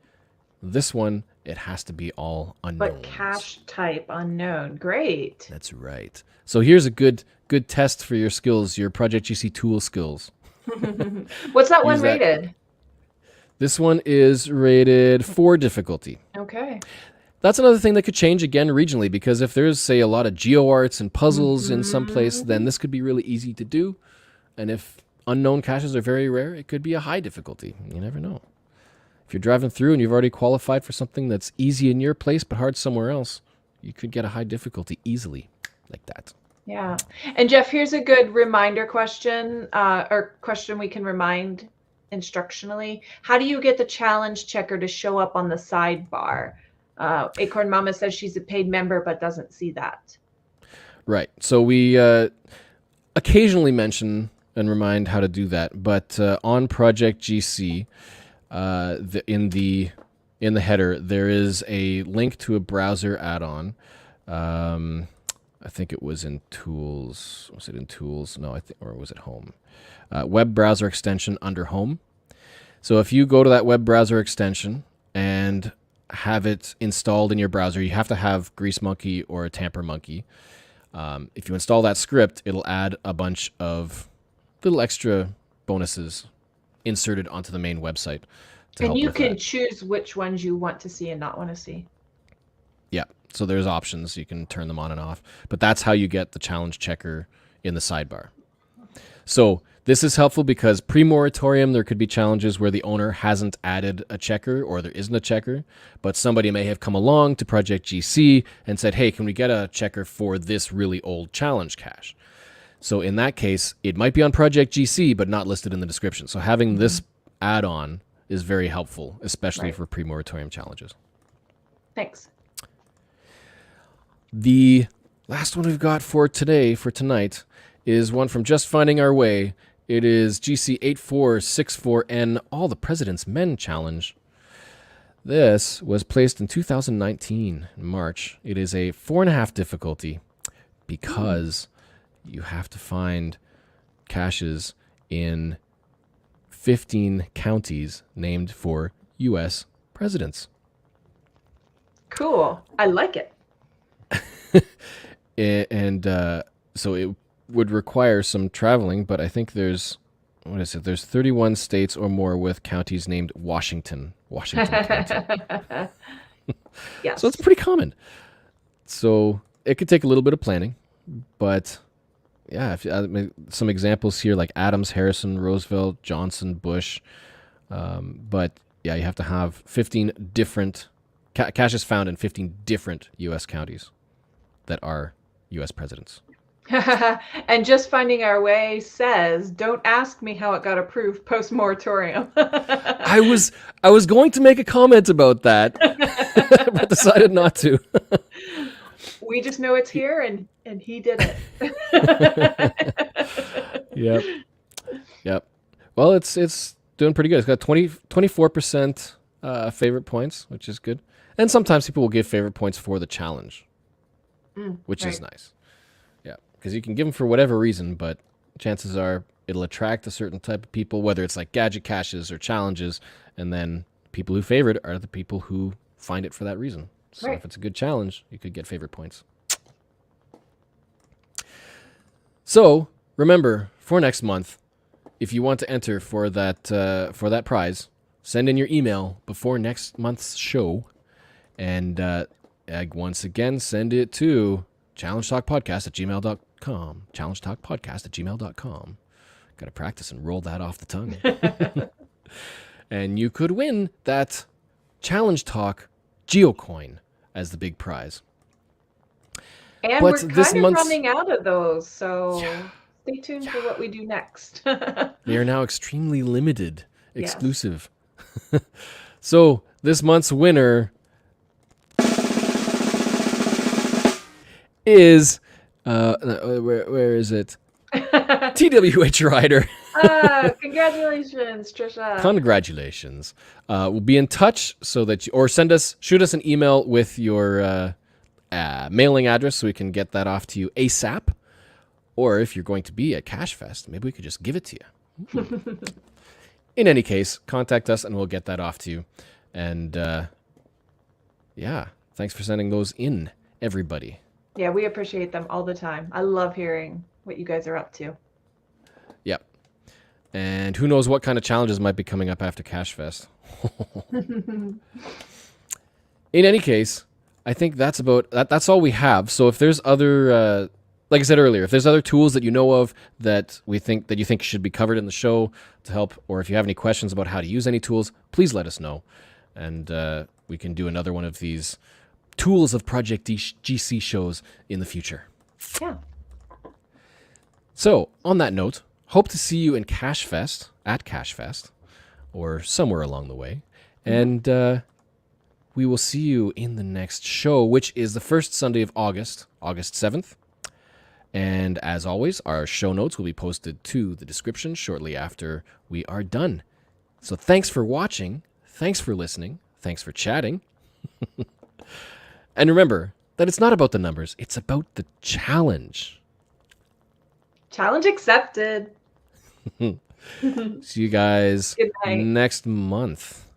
This one, it has to be all unknown. But cache type unknown. Great. That's right. So here's a good test for your skills, your Project GC tool skills. What's that one Use that. rated? This one is rated 4 difficulty. Okay. That's another thing that could change again regionally, because if there's, say, a lot of GeoArts and puzzles in some place, then this could be really easy to do. And if unknown caches are very rare, it could be a high difficulty. You never know. If you're driving through and you've already qualified for something that's easy in your place but hard somewhere else, you could get a high difficulty easily like that. Yeah. And Geoff, here's a good reminder question, or question we can remind instructionally. How do you get the challenge checker to show up on the sidebar? Acorn Mama says she's a paid member but doesn't see that. Right. So we occasionally mention and remind how to do that, but on Project GC, in the header, there is a link to a browser add-on. I think it was in Tools. Was it in Tools? No, or was it Home? Web browser extension under Home. So if you go to that web browser extension and have it installed in your browser, you have to have Grease Monkey or a Tamper Monkey. If you install that script, it'll add a bunch of little extra bonuses inserted onto the main website. And you can choose which ones you want to see and not want to see. Yeah, so there's options. You can turn them on and off. But that's how you get the challenge checker in the sidebar. So this is helpful because pre-moratorium, there could be challenges where the owner hasn't added a checker or there isn't a checker, but somebody may have come along to Project GC and said, hey, can we get a checker for this really old challenge cache? So in that case, it might be on Project GC, but not listed in the description. So having this add-on is very helpful, especially for pre-moratorium challenges. Thanks. The last one we've got for tonight, is one from Just Finding Our Way. It is GC8464N All the President's Men Challenge. This was placed in 2019 in March. It is a 4.5 difficulty because you have to find caches in 15 counties named for U.S. presidents. Cool. I like it. And so it would require some traveling, but I think there's 31 states or more with counties named Washington County. Yes. So it's pretty common. So it could take a little bit of planning, but yeah, some examples here like Adams, Harrison, Roosevelt, Johnson, Bush. But yeah, you have to have 15 different caches found in 15 different U.S. counties that are U.S. presidents. And Just Finding Our Way says, don't ask me how it got approved post-moratorium. I was going to make a comment about that, but decided not to. We just know it's here, and he did it. Yep. Well, it's doing pretty good. It's got 24% favorite points, which is good. And sometimes people will give favorite points for the challenge, which is nice. Yeah, because you can give them for whatever reason, but chances are it'll attract a certain type of people, whether it's like gadget caches or challenges, and then people who favorite are the people who find it for that reason. So Right. if it's a good challenge, you could get favorite points. So remember, for next month, if you want to enter for that prize, send in your email before next month's show, and once again, send it to challengetalkpodcast@gmail.com. Challengetalkpodcast@gmail.com. Got to practice and roll that off the tongue. And you could win that Challenge Talk Geocoin as the big prize. And But we're this kind of month's- running out of those, so stay tuned for what we do next. They are now extremely limited, Yes. exclusive. So this month's winner is where is it? TWH Rider. Congratulations, Trisha. Congratulations. We'll be in touch so that shoot us an email with your mailing address so we can get that off to you ASAP. Or if you're going to be at Cache Fest, maybe we could just give it to you. In any case, contact us and we'll get that off to you. And thanks for sending those in, everybody. Yeah, we appreciate them all the time. I love hearing what you guys are up to. Yep. And who knows what kind of challenges might be coming up after Cache Fest. In any case, I think that's about that. That's all we have. So if there's other, like I said earlier, if there's other tools that you know of that you think should be covered in the show to help, or if you have any questions about how to use any tools, please let us know, and we can do another one of these Tools of Project GC shows in the future. Yeah. So on that note, hope to see you in Cache Fest at Cache Fest, or somewhere along the way, and we will see you in the next show, which is the first Sunday of August, August 7th. And as always, our show notes will be posted to the description shortly after we are done. So thanks for watching. Thanks for listening. Thanks for chatting. And remember that it's not about the numbers. It's about the challenge. Challenge accepted. See you guys Good night. next month.